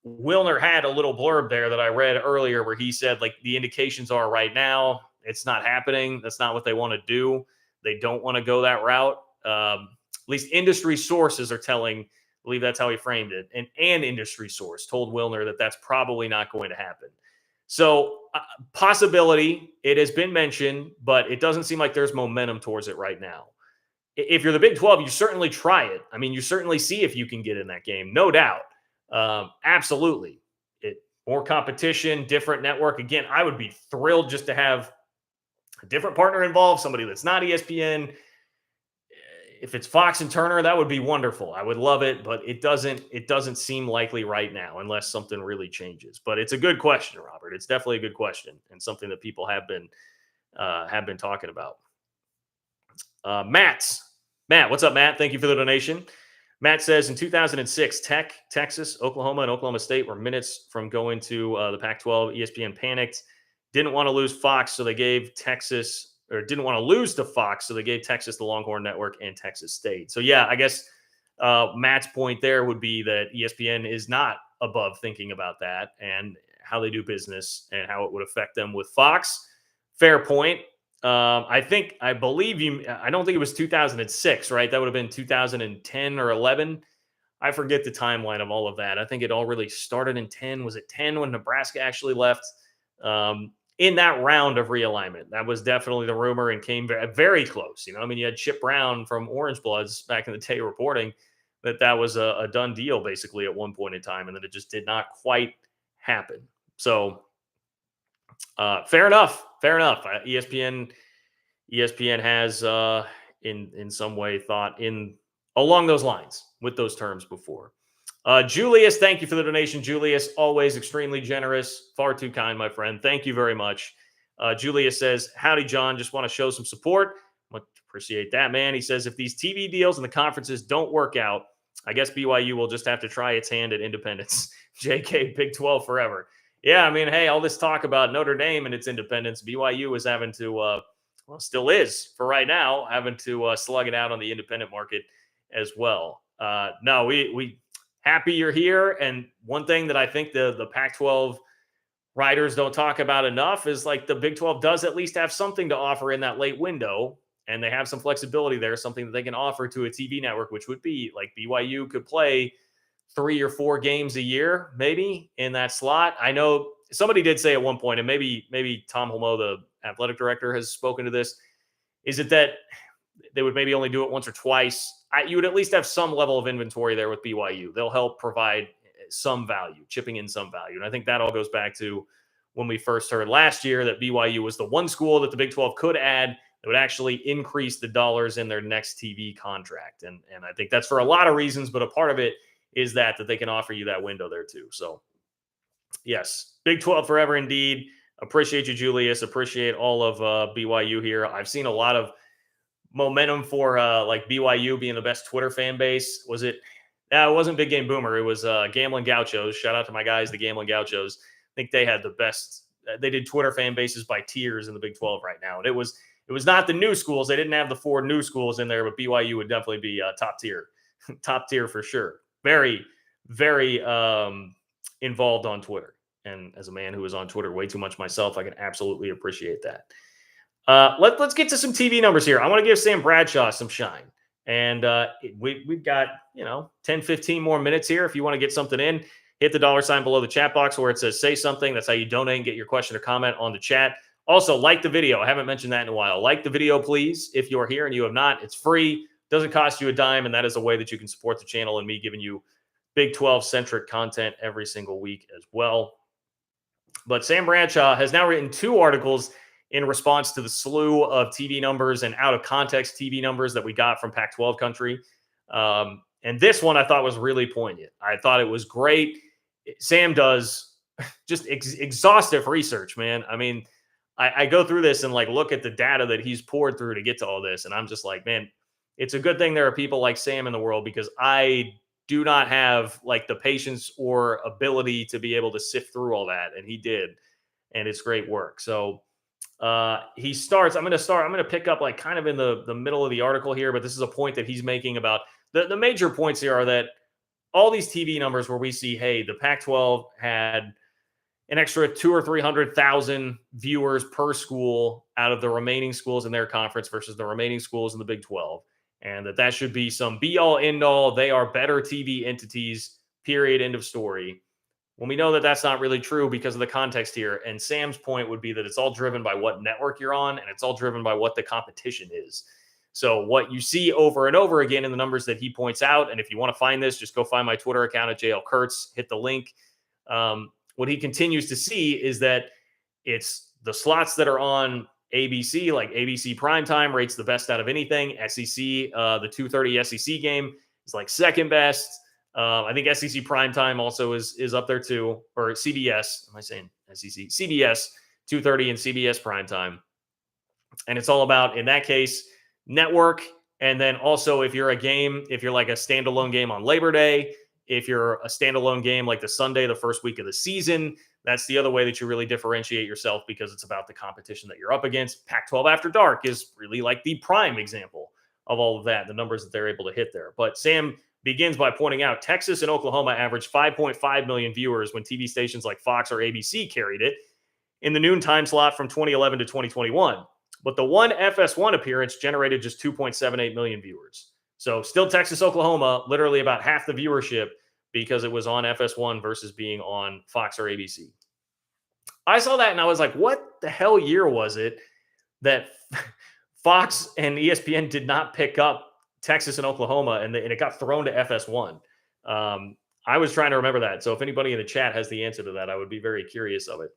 Wilner had a little blurb there that I read earlier where he said, like, the indications are right now, it's not happening. That's not what they want to do. They don't want to go that route. At least industry sources are telling, I believe that's how he framed it. And an industry source told Wilner that that's probably not going to happen. So possibility, it has been mentioned, but it doesn't seem like there's momentum towards it right now. If you're the Big 12, you certainly try it. I mean, you certainly see if you can get in that game, no doubt. Absolutely. More competition, different network. Again, I would be thrilled just to have a different partner involved, somebody that's not ESPN. If it's Fox and Turner, that would be wonderful. I would love it, but it doesn't seem likely right now unless something really changes. But it's a good question, Robert. It's definitely a good question and something that people have been talking about. Matt, what's up, Matt? Thank you for the donation. Matt says, in 2006, Texas, Oklahoma, and Oklahoma State were minutes from going to the Pac-12. ESPN panicked, didn't want to lose Fox, so they gave Texas, or didn't want to lose to Fox, so they gave Texas the Longhorn Network and Texas State. So, yeah, I guess Matt's point there would be that ESPN is not above thinking about that and how they do business and how it would affect them with Fox. Fair point. I don't think it was 2006, right? That would have been 2010 or 11. I forget the timeline of all of that. I think it all really started in 10. Was it 10 when Nebraska actually left? In that round of realignment, that was definitely the rumor and came very, very close. You know, you had Chip Brown from Orange Bloods back in the day reporting that was a done deal basically at one point in time, and then it just did not quite happen. So fair enough. ESPN has in some way thought along those lines with those terms before. Julius, thank you for the donation. Julius, always extremely generous, far too kind, my friend. Thank you very much. Julius says, howdy, John. Just want to show some support. Much appreciate that, man. He says, if these TV deals and the conferences don't work out, I guess BYU will just have to try its hand at independence. JK, Big 12 forever. Yeah, I mean, hey, all this talk about Notre Dame and its independence, BYU is having to, well, still is for right now, having to slug it out on the independent market as well. No, we happy you're here. And one thing that I think the Pac-12 writers don't talk about enough is like the Big 12 does at least have something to offer in that late window. And they have some flexibility there, something that they can offer to a TV network, which would be like BYU could play 3 or 4 games a year, maybe in that slot. I know somebody did say at one point, and maybe Tom Holmoe, the athletic director, has spoken to this. Is it that they would maybe only do it once or twice? You would at least have some level of inventory there with BYU. They'll help provide some value, chipping in some value. And I think that all goes back to when we first heard last year that BYU was the one school that the Big 12 could add that would actually increase the dollars in their next TV contract. And I think that's for a lot of reasons, but a part of it is that they can offer you that window there too. So yes, Big 12 forever indeed. Appreciate you, Julius. Appreciate all of BYU here. I've seen a lot of momentum for like BYU being the best Twitter fan base. Was it? It wasn't Big Game Boomer. It was Gambling Gauchos. Shout out to my guys, the Gambling Gauchos. I think they had the best. They did Twitter fan bases by tiers in the Big 12 right now, and it was not the new schools. They didn't have the 4 new schools in there, but BYU would definitely be top tier, top tier for sure. Very, very involved on Twitter, and as a man who is on Twitter way too much myself, I can absolutely appreciate that. Let's get to some TV numbers here. I want to give Sam Bradshaw some shine. And we've got, 10, 15 more minutes here. If you want to get something in, hit the $ below the chat box where it says say something. That's how you donate and get your question or comment on the chat. Also, like the video. I haven't mentioned that in a while. Like the video, please. If you're here and you have not, it's free. Doesn't cost you a dime. And that is a way that you can support the channel and me giving you Big 12-centric content every single week as well. But Sam Bradshaw has now written 2 articles in response to the slew of TV numbers and out-of-context TV numbers that we got from Pac-12 country. And this one I thought was really poignant. I thought it was great. Sam does just exhaustive research, man. I mean, I go through this and like look at the data that he's poured through to get to all this, and I'm just like, man, it's a good thing there are people like Sam in the world, because I do not have like the patience or ability to be able to sift through all that, and he did, and it's great work. So he starts. I'm going to pick up like kind of in the middle of the article here, but this is a point that he's making about the major points here are that all these TV numbers where we see, hey, the Pac-12 had an extra 200,000 or 300,000 viewers per school out of the remaining schools in their conference versus the remaining schools in the Big 12, and that should be some be-all, end-all. They are better TV entities, period, end of story. When we know that that's not really true because of the context here. And Sam's point would be that it's all driven by what network you're on, and it's all driven by what the competition is. So what you see over and over again in the numbers that he points out, and if you want to find this, just go find my Twitter account at JL Kurtz, hit the link. What he continues to see is that it's the slots that are on ABC, like ABC Primetime rates the best out of anything. SEC, the 2:30 SEC game is like second best. I think SEC Primetime also is up there too, or CBS. Am I saying SEC? CBS 2:30 and CBS Primetime. And it's all about, in that case, network. And then also if you're like a standalone game on Labor Day, if you're a standalone game like the Sunday, the first week of the season, that's the other way that you really differentiate yourself, because it's about the competition that you're up against. Pac-12 After Dark is really like the prime example of all of that, the numbers that they're able to hit there. But Sam begins by pointing out Texas and Oklahoma averaged 5.5 million viewers when TV stations like Fox or ABC carried it in the noon time slot from 2011 to 2021. But the one FS1 appearance generated just 2.78 million viewers. So still Texas, Oklahoma, literally about half the viewership because it was on FS1 versus being on Fox or ABC. I saw that and I was like, what the hell year was it that Fox and ESPN did not pick up Texas and Oklahoma and it got thrown to FS1? I was trying to remember that. So if anybody in the chat has the answer to that, I would be very curious of it.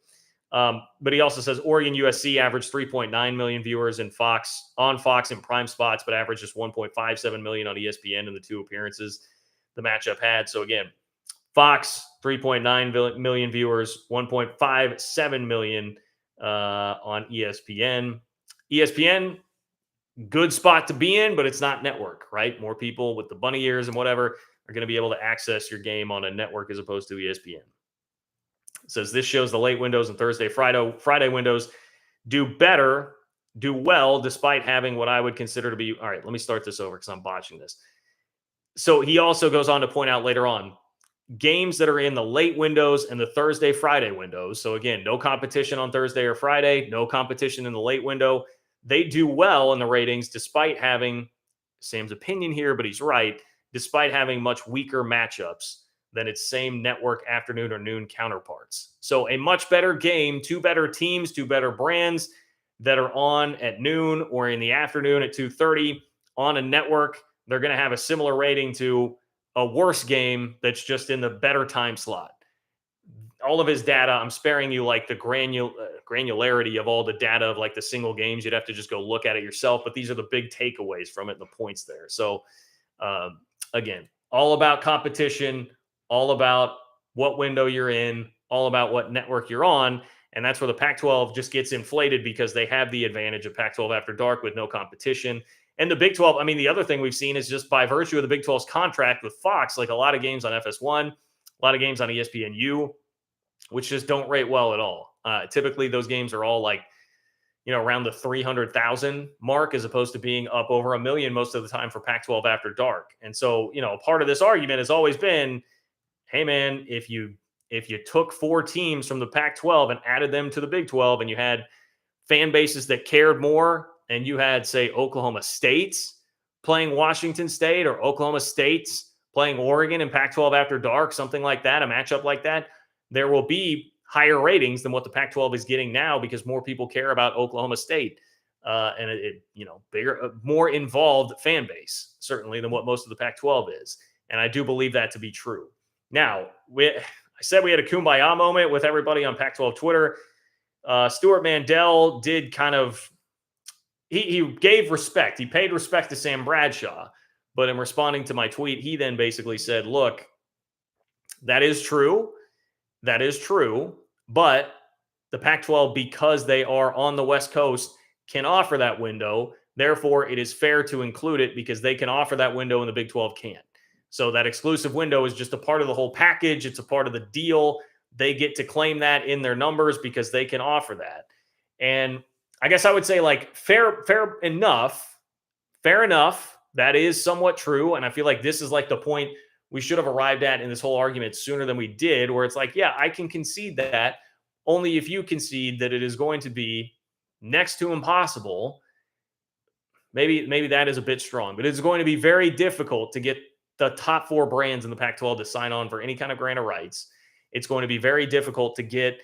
But he also says Oregon USC averaged 3.9 million viewers in Fox in prime spots, but averaged just 1.57 million on ESPN in the 2 appearances the matchup had. So again, Fox 3.9 million viewers, 1.57 million on ESPN. ESPN, good spot to be in, but it's not network, right? More people with the bunny ears and whatever are going to be able to access your game on a network as opposed to ESPN. It says this shows the late windows and Friday windows do well, despite having what I would consider to be, all right, let me start this over because I'm botching this. So he also goes on to point out later on, games that are in the late windows and the Friday windows. So again, no competition on Thursday or Friday, no competition in the late window. They do well in the ratings despite having, Sam's opinion here, but he's right, despite having much weaker matchups than its same network afternoon or noon counterparts. So a much better game, two better teams, two better brands that are on at noon or in the afternoon at 2:30 on a network. They're going to have a similar rating to a worse game that's just in the better time slot. All of his data, I'm sparing you like the granularity of all the data of like the single games. You'd have to just go look at it yourself, but these are the big takeaways from it and the points there. So again, all about competition, all about what window you're in, all about what network you're on. And that's where the Pac-12 just gets inflated because they have the advantage of Pac-12 After Dark with no competition. And the Big 12, I mean, the other thing we've seen is just by virtue of the Big 12's contract with Fox, like a lot of games on FS1, a lot of games on ESPNU, which just don't rate well at all. Typically, those games are all like, around the 300,000 mark as opposed to being up over 1 million most of the time for Pac-12 After Dark. And so, part of this argument has always been, hey, man, if you took 4 teams from the Pac-12 and added them to the Big 12 and you had fan bases that cared more and you had, say, Oklahoma State playing Washington State or Oklahoma State playing Oregon in Pac-12 After Dark, something like that, a matchup like that, there will be higher ratings than what the Pac-12 is getting now because more people care about Oklahoma State and bigger, more involved fan base, certainly, than what most of the Pac-12 is. And I do believe that to be true. Now, I said we had a kumbaya moment with everybody on Pac-12 Twitter. Stuart Mandel did kind of, he gave respect. He paid respect to Sam Bradshaw. But in responding to my tweet, he then basically said, look, that is true. That is true. But the Pac-12, because they are on the West Coast, can offer that window. Therefore, it is fair to include it because they can offer that window and the Big 12 can't. So that exclusive window is just a part of the whole package. It's a part of the deal. They get to claim that in their numbers because they can offer that. And I guess I would say like fair enough. That is somewhat true. And I feel like this is like the point we should have arrived at in this whole argument sooner than we did, where it's like, yeah, I can concede that only if you concede that it is going to be next to impossible. Maybe that is a bit strong, but it's going to be very difficult to get the top 4 brands in the Pac-12 to sign on for any kind of grant of rights. It's going to be very difficult to get,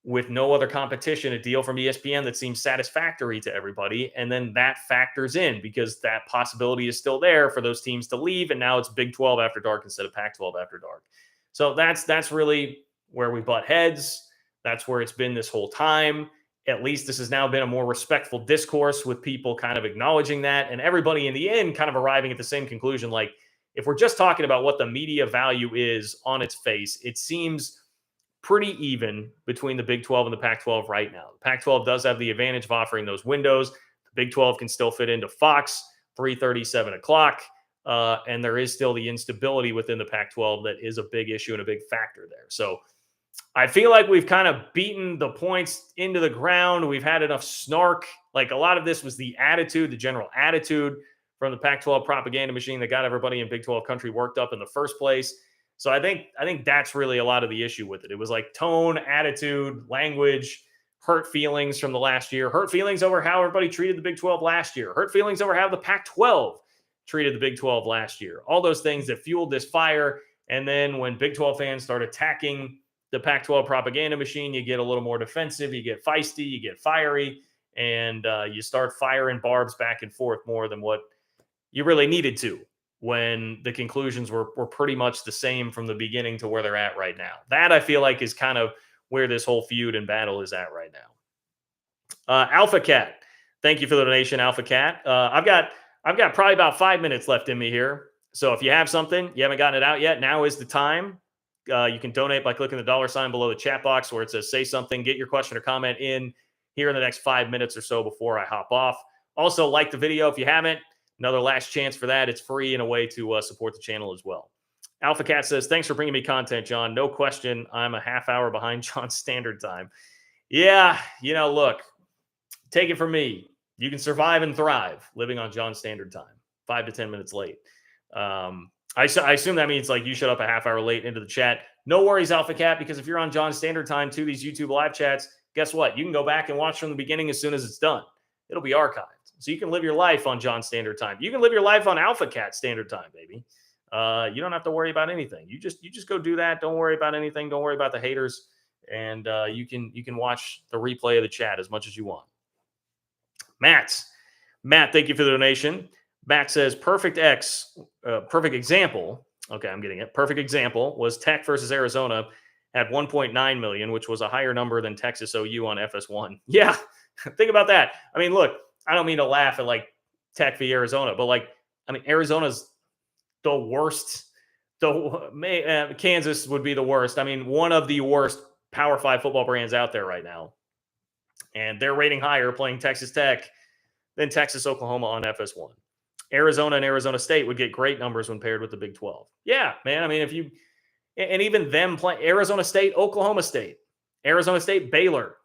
with no other competition, a deal from ESPN that seems satisfactory to everybody. And then that factors in because that possibility is still there for those teams to leave. And now it's Big 12 After Dark instead of Pac-12 After Dark. So that's really where we butt heads. That's where it's been this whole time. At least this has now been a more respectful discourse with people kind of acknowledging that and everybody in the end kind of arriving at the same conclusion. Like, if we're just talking about what the media value is on its face, it seems pretty even between the Big 12 and the Pac-12 right now. The Pac-12 does have the advantage of offering those windows. The Big 12 can still fit into Fox, 3:30, 7 o'clock. And there is still the instability within the Pac-12 that is a big issue and a big factor there. So I feel like we've kind of beaten the points into the ground. We've had enough snark. Like a lot of this was the attitude, the general attitude from the Pac-12 propaganda machine that got everybody in Big 12 country worked up in the first place. So I think that's really a lot of the issue with it. It was like tone, attitude, language, hurt feelings from the last year, hurt feelings over how everybody treated the Big 12 last year, hurt feelings over how the Pac-12 treated the Big 12 last year. All those things that fueled this fire. And then when Big 12 fans start attacking the Pac-12 propaganda machine, you get a little more defensive, you get feisty, you get fiery, and you start firing barbs back and forth more than what you really needed to when the conclusions were pretty much the same from the beginning to where they're at right now. That I feel like is kind of where this whole feud and battle is at right now. Alpha Cat, thank you for the donation, Alpha Cat. I've got probably about 5 minutes left in me here. So if you have something, you haven't gotten it out yet, now is the time. You can donate by clicking the $sign below the chat box where it says say something, get your question or comment in here in the next 5 minutes or so before I hop off. Also, like the video if you haven't. Another last chance for that. It's free and a way to support the channel as well. Alpha Cat says, thanks for bringing me content, John. No question, I'm a half hour behind John's standard time. Yeah, look, take it from me. You can survive and thrive living on John's standard time, 5 to 10 minutes late. I assume that means like you showed up a half hour late into the chat. No worries, Alpha Cat, because if you're on John's standard time to these YouTube live chats, guess what? You can go back and watch from the beginning as soon as it's done. It'll be archived. So you can live your life on John's standard time. You can live your life on Alpha Cat standard time, baby. You don't have to worry about anything. You just go do that. Don't worry about anything. Don't worry about the haters. And you can watch the replay of the chat as much as you want. Matt, thank you for the donation. Matt says, perfect example. Okay, I'm getting it. Perfect example was Tech versus Arizona at 1.9 million, which was a higher number than Texas OU on FS1. Yeah, think about that. I mean, look, I don't mean to laugh at like Tech v Arizona, but like, I mean, Arizona's the worst. Kansas would be the worst. I mean, one of the worst Power 5 football brands out there right now. And they're rating higher playing Texas Tech than Texas Oklahoma on FS1. Arizona and Arizona State would get great numbers when paired with the Big 12. Yeah, man. I mean, and even them playing Arizona State, Oklahoma State, Arizona State, Baylor,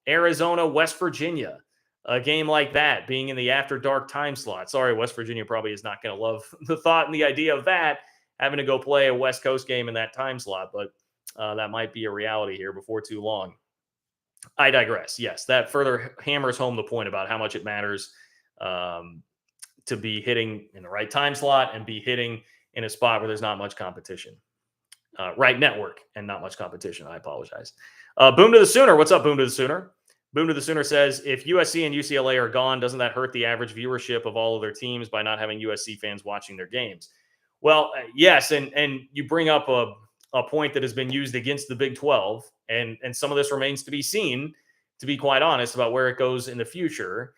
Arizona, West Virginia, a game like that being in the after dark time slot. Sorry, West Virginia probably is not going to love the thought and the idea of that, having to go play a West Coast game in that time slot, but that might be a reality here before too long. I digress. Yes, that further hammers home the point about how much it matters to be hitting in the right time slot and be hitting in a spot where there's not much competition. Right network and not much competition. I apologize. Boom to the Sooner. What's up, Boom to the Sooner? Boom to the Sooner says, if USC and UCLA are gone, doesn't that hurt the average viewership of all of their teams by not having USC fans watching their games? Well, yes, and you bring up a point that has been used against the Big 12, and some of this remains to be seen, to be quite honest, about where it goes in the future.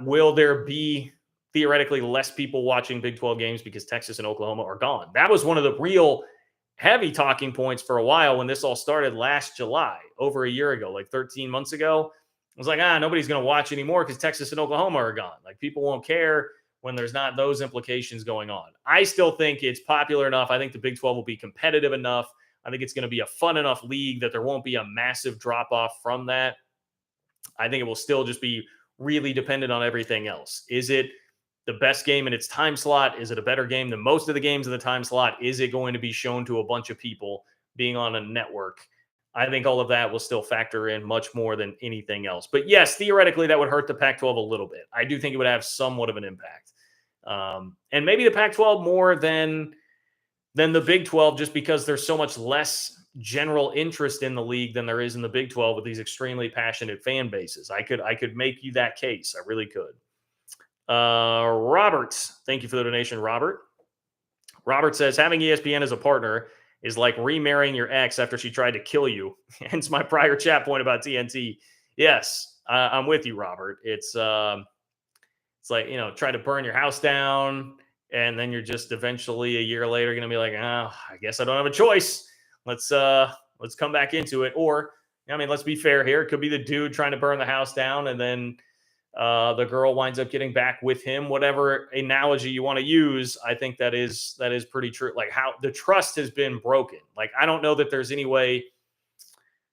Will there be theoretically less people watching Big 12 games because Texas and Oklahoma are gone? That was one of the real heavy talking points for a while when this all started last July, over a year ago, like 13 months ago. It was like, nobody's going to watch anymore because Texas and Oklahoma are gone. Like, people won't care when there's not those implications going on. I still think it's popular enough. I think the Big 12 will be competitive enough. I think it's going to be a fun enough league that there won't be a massive drop off from that. I think it will still just be really dependent on everything else. Is it the best game in its time slot? Is it a better game than most of the games in the time slot? Is it going to be shown to a bunch of people being on a network? I think all of that will still factor in much more than anything else. But yes, theoretically, that would hurt the Pac-12 a little bit. I do think it would have somewhat of an impact. And maybe the Pac-12 more than the Big 12, just because there's so much less general interest in the league than there is in the Big 12 with these extremely passionate fan bases. I could make you that case. I really could. Robert, thank you for the donation, Robert. Robert says, having ESPN as a partner is like remarrying your ex after she tried to kill you. Hence my prior chat point about TNT. Yes, I'm with you, Robert. It's like, try to burn your house down, and then you're just eventually a year later going to be like, I guess I don't have a choice. Let's come back into it. Or, let's be fair here. It could be the dude trying to burn the house down, and then the girl winds up getting back with him. Whatever analogy you want to use, I think that is pretty true. Like, how the trust has been broken. Like, I don't know that there's any way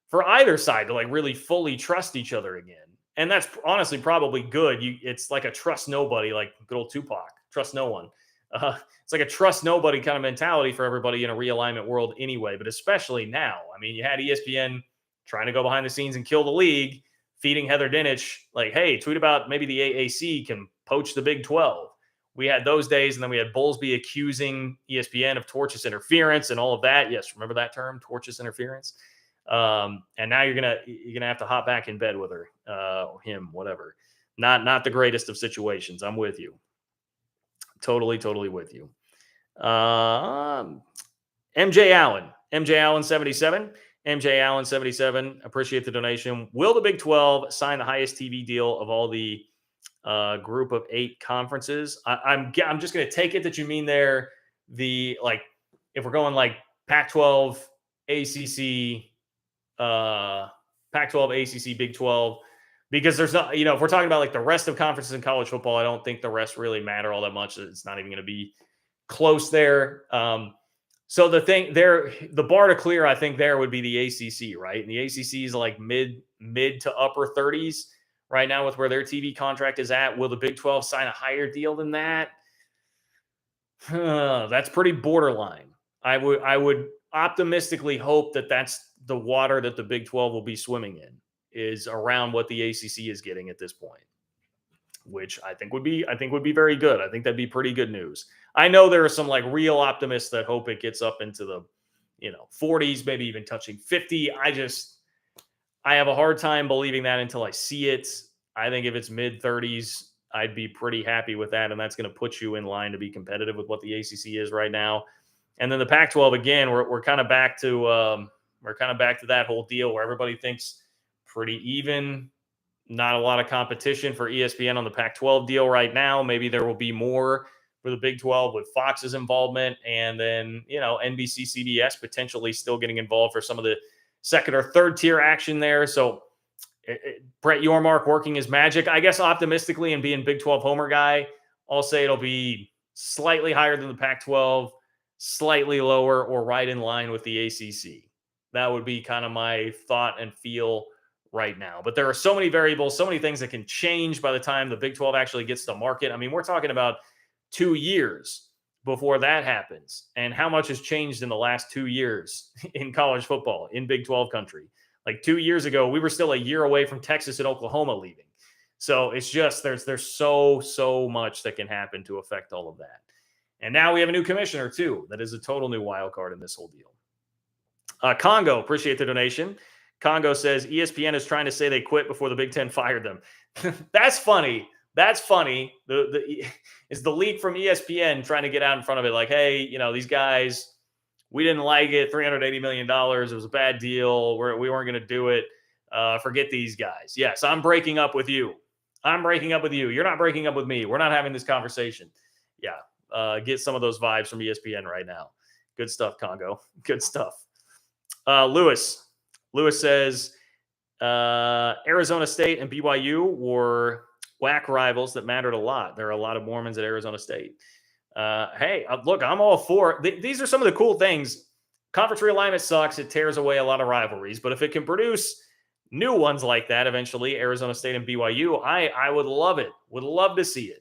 for either side to like really fully trust each other again. And that's honestly probably good. It's like a trust nobody, like good old Tupac, trust no one. It's like a trust nobody kind of mentality for everybody in a realignment world anyway, but especially now. I mean, you had ESPN trying to go behind the scenes and kill the league, feeding Heather Dinich, like, hey, tweet about maybe the AAC can poach the Big 12. We had those days, and then we had Bowlesby accusing ESPN of tortious interference and all of that. Yes, remember that term, tortious interference? And now you're gonna have to hop back in bed with her, or him, whatever. Not the greatest of situations. I'm with you. Totally with you. MJ Allen 77. MJ Allen 77. Appreciate the donation. Will the Big 12 sign the highest TV deal of all the group of 8 conferences? I'm just going to take it that you mean there if we're going like Pac-12, ACC, Pac-12, ACC, Big 12, because there's not, if we're talking about like the rest of conferences in college football, I don't think the rest really matter all that much. It's not even going to be close there. So the bar to clear, I think there would be the ACC, right? And the ACC is like mid to upper 30s right now with where their TV contract is at. Will the Big 12 sign a higher deal than that? That's pretty borderline. I would optimistically hope that that's the water that the Big 12 will be swimming in, is around what the ACC is getting at this point, which I think would be very good. I think that'd be pretty good news. I know there are some like real optimists that hope it gets up into the 40s, maybe even touching 50. I have a hard time believing that until I see it. I think if it's mid 30s, I'd be pretty happy with that, and that's going to put you in line to be competitive with what the ACC is right now. And then the Pac-12 again, we're kind of back to that whole deal where everybody thinks pretty even. Not a lot of competition for ESPN on the Pac-12 deal right now. Maybe there will be more for the Big 12 with Fox's involvement, and then NBC, CBS potentially still getting involved for some of the second or third tier action there. So Brett Yormark working his magic. I guess optimistically, and being Big 12 homer guy, I'll say it'll be slightly higher than the Pac-12, slightly lower, or right in line with the ACC. That would be kind of my thought and feel right now. But there are so many variables, so many things that can change by the time the Big 12 actually gets to market. I mean, we're talking about 2 years before that happens. And how much has changed in the last 2 years in college football in Big 12 country? Like 2 years ago, we were still a year away from Texas and Oklahoma leaving. So it's just there's so much that can happen to affect all of that. And now we have a new commissioner too. That is a total new wild card in this whole deal. Congo, appreciate the donation. Congo says ESPN is trying to say they quit before the Big Ten fired them. That's funny. That's funny. It's the leak from ESPN trying to get out in front of it. Like, hey, these guys, we didn't like it. $380 million. It was a bad deal. We weren't going to do it. Forget these guys. Yes, I'm breaking up with you. I'm breaking up with you. You're not breaking up with me. We're not having this conversation. Yeah. Get some of those vibes from ESPN right now. Good stuff, Congo. Good stuff. Lewis says Arizona State and BYU were WAC rivals that mattered a lot. There are a lot of Mormons at Arizona State. Hey, look, I'm all for it. These are some of the cool things. Conference realignment sucks. It tears away a lot of rivalries. But if it can produce new ones like that eventually, Arizona State and BYU, I would love it. Would love to see it.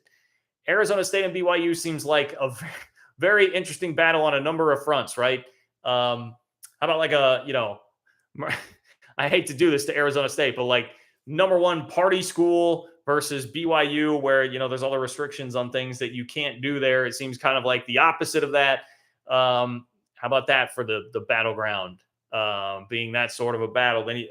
Arizona State and BYU seems like a very interesting battle on a number of fronts, right? How about like I hate to do this to Arizona State, but like number one party school versus BYU, where, there's all the restrictions on things that you can't do there. It seems kind of like the opposite of that. How about that for the battleground being that sort of a battle? Then,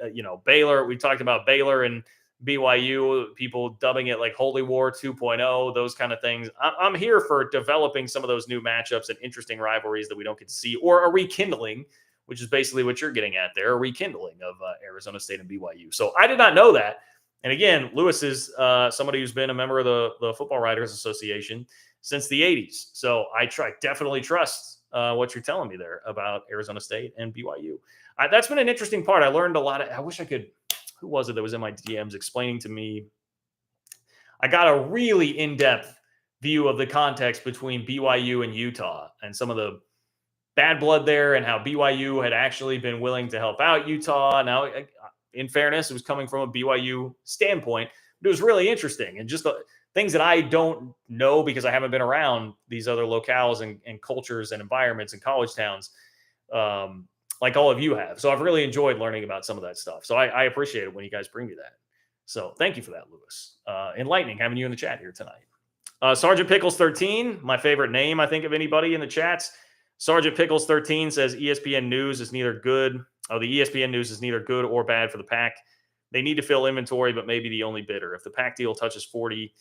Baylor, we talked about Baylor and BYU, people dubbing it like Holy War 2.0, those kind of things. I'm here for developing some of those new matchups and interesting rivalries that we don't get to see, or a rekindling, which is basically what you're getting at there, a rekindling of Arizona State and BYU. So I did not know that. And again, Lewis is somebody who's been a member of the Football Writers Association since the 80s. So I definitely trust what you're telling me there about Arizona State and BYU. That's been an interesting part. I learned a lot. I wish I could. Who was it that was in my DMs explaining to me? I got a really in-depth view of the context between BYU and Utah and some of the bad blood there, and how BYU had actually been willing to help out Utah. Now, in fairness, it was coming from a BYU standpoint, but it was really interesting. And just the things that I don't know because I haven't been around these other locales and cultures and environments and college towns like all of you have. So I've really enjoyed learning about some of that stuff. So I appreciate it when you guys bring me that. So thank you for that, Lewis. Enlightening having you in the chat here tonight. Sergeant Pickles 13, my favorite name, I think, of anybody in the chats. Sergeant Pickles 13 says ESPN News is neither good. The ESPN News is neither good or bad for the Pac. They need to fill inventory, but maybe the only bidder. If the Pac deal touches 40,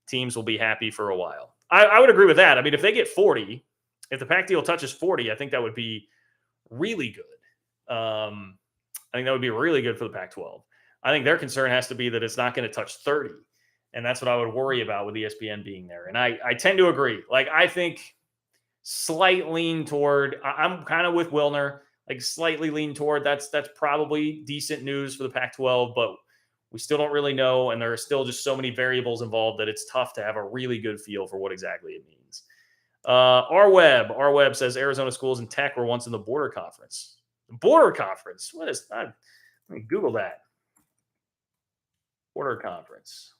teams will be happy for a while. I would agree with that. I mean, if they get 40, if the Pac deal touches 40, I think that would be really good. I think that would be really good for the Pac-12. I think their concern has to be that it's not going to touch 30. And that's what I would worry about with ESPN being there. And I tend to agree. Like, I think slight lean toward, I'm kind of with Wilner, like slightly lean toward that's probably decent news for the Pac-12, but we still don't really know. And there are still just so many variables involved that it's tough to have a really good feel for what exactly it means. R Web says Arizona schools and tech were once in the border conference. The border conference? What is that? Let me Google that. Border conference.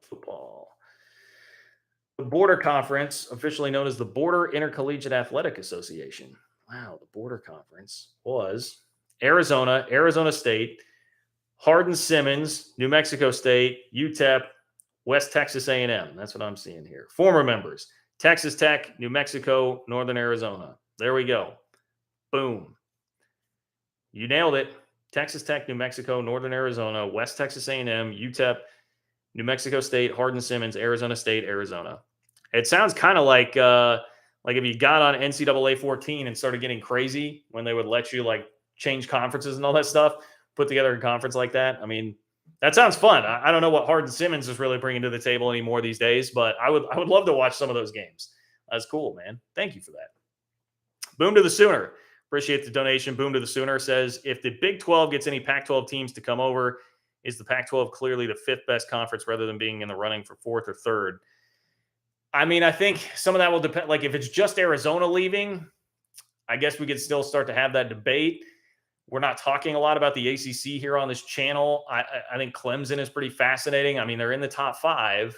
Football. The border conference, officially known as the Border Intercollegiate Athletic Association. Wow, the border conference was Arizona, Arizona State, Hardin-Simmons, New Mexico State, UTEP, West Texas A&M. That's what I'm seeing here. Former members: Texas Tech, New Mexico, Northern Arizona. There we go. Boom. You nailed it. Texas Tech, New Mexico, Northern Arizona, West Texas A&M, UTEP, New Mexico State, Hardin-Simmons, Arizona State, Arizona. It sounds kind of like if you got on NCAA 14 and started getting crazy when they would let you like change conferences and all that stuff, put together a conference like that. I mean, that sounds fun. I don't know what Hardin-Simmons is really bringing to the table anymore these days, but I would love to watch some of those games. That's cool, man. Thank you for that. Boom to the Sooner. Appreciate the donation. Boom to the Sooner says, if the Big 12 gets any Pac-12 teams to come over, is the Pac-12 clearly the fifth best conference rather than being in the running for fourth or third? I mean, I think some of that will depend. Like if it's just Arizona leaving, I guess we could still start to have that debate. We're not talking a lot about the ACC here on this channel. I think Clemson is pretty fascinating. I mean, they're in the top 5,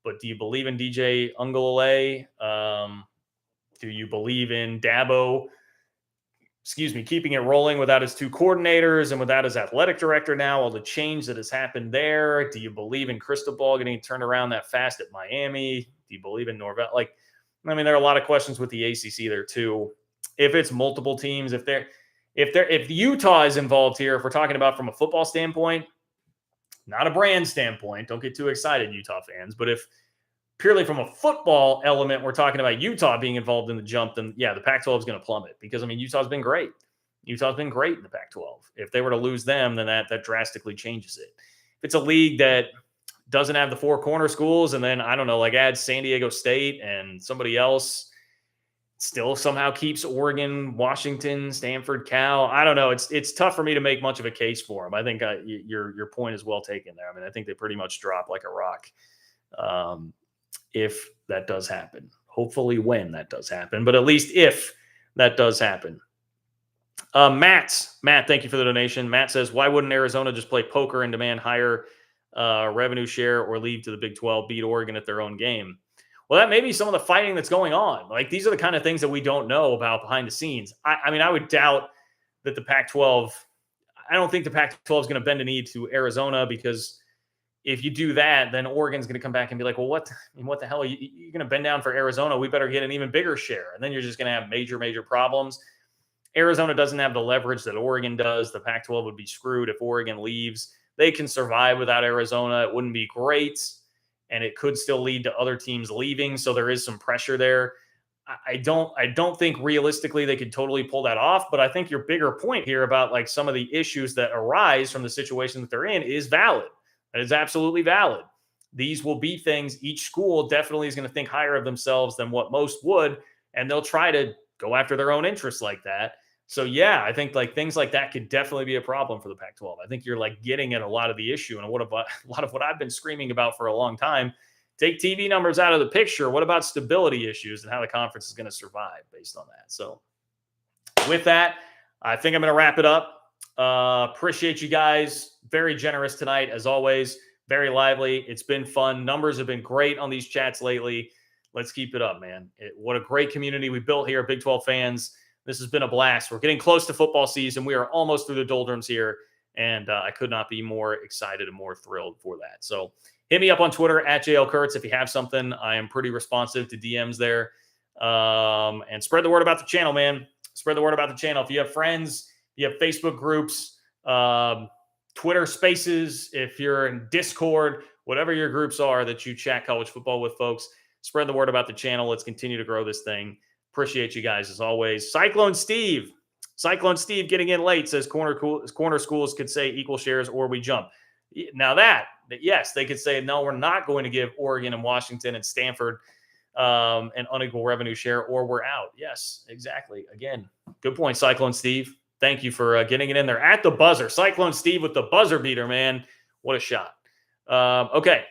but do you believe in DJ Uiagalelei? Do you believe in Dabo, keeping it rolling without his 2 coordinators and without his athletic director now, all the change that has happened there? Do you believe in Cristobal getting turned around that fast at Miami? Do you believe in Norvell? Like, I mean, there are a lot of questions with the ACC there too. If it's multiple teams, if Utah is involved here, if we're talking about from a football standpoint, not a brand standpoint, don't get too excited, Utah fans, but if purely from a football element, we're talking about Utah being involved in the jump, then yeah, the Pac-12 is going to plummet because, I mean, Utah's been great. Utah's been great in the Pac-12. If they were to lose them, then that drastically changes it. If it's a league that doesn't have the 4 corner schools and then, I don't know, like adds San Diego State and somebody else, still somehow keeps Oregon, Washington, Stanford, Cal. I don't know. It's tough for me to make much of a case for them. I think your point is well taken there. I mean, I think they pretty much drop like a rock. If that does happen, hopefully when that does happen, but at least if that does happen. Matt, thank you for the donation. Matt says, why wouldn't Arizona just play poker and demand higher revenue share or leave to the Big 12, beat Oregon at their own game? Well, that may be some of the fighting that's going on. Like, these are the kind of things that we don't know about behind the scenes. I mean, I would doubt that the Pac-12, I don't think the Pac-12 is going to bend a knee to Arizona, because if you do that, then Oregon's going to come back and be like, well, what the hell? You're going to bend down for Arizona. We better get an even bigger share. And then you're just going to have major, major problems. Arizona doesn't have the leverage that Oregon does. The Pac-12 would be screwed if Oregon leaves. They can survive without Arizona. It wouldn't be great, and it could still lead to other teams leaving. So there is some pressure there. I don't think realistically they could totally pull that off, but I think your bigger point here about like some of the issues that arise from the situation that they're in is valid. That is absolutely valid. These will be things. Each school definitely is going to think higher of themselves than what most would, and they'll try to go after their own interests like that. So yeah, I think like things like that could definitely be a problem for the Pac-12. I think you're like getting at a lot of the issue, and a lot of what I've been screaming about for a long time. Take TV numbers out of the picture. What about stability issues and how the conference is going to survive based on that? So with that, I think I'm going to wrap it up. Appreciate you guys. Very generous tonight, as always. Very lively. It's been fun. Numbers have been great on these chats lately. Let's keep it up, man. What a great community we built here, Big 12 fans. This has been a blast. We're getting close to football season. We are almost through the doldrums here, and I could not be more excited and more thrilled for that. So hit me up on Twitter at JL Kurtz if you have something. I am pretty responsive to DMs there. And spread the word about the channel, man. Spread the word about the channel. If you have friends, you have Facebook groups, Twitter Spaces, if you're in Discord, whatever your groups are that you chat college football with, folks, spread the word about the channel. Let's continue to grow this thing. Appreciate you guys as always. Cyclone Steve getting in late says corner schools could say equal shares or we jump. Now yes, they could say, no, we're not going to give Oregon and Washington and Stanford an unequal revenue share, or we're out. Yes, exactly. Again, good point, Cyclone Steve. Thank you for getting it in there at the buzzer. Cyclone Steve with the buzzer beater, man. What a shot. Okay.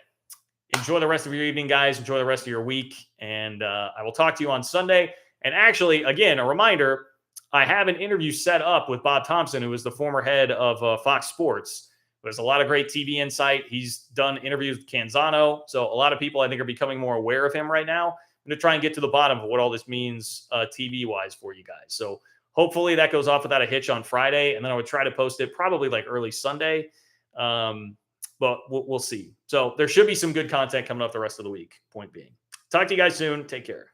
Enjoy the rest of your evening, guys. Enjoy the rest of your week. And I will talk to you on Sunday. And actually, again, a reminder, I have an interview set up with Bob Thompson, who is the former head of Fox Sports. There's a lot of great TV insight. He's done interviews with Canzano. So a lot of people, I think, are becoming more aware of him right now. I'm going to try and get to the bottom of what all this means TV-wise for you guys. So hopefully that goes off without a hitch on Friday. And then I would try to post it probably like early Sunday. But we'll see. So there should be some good content coming up the rest of the week, point being. Talk to you guys soon. Take care.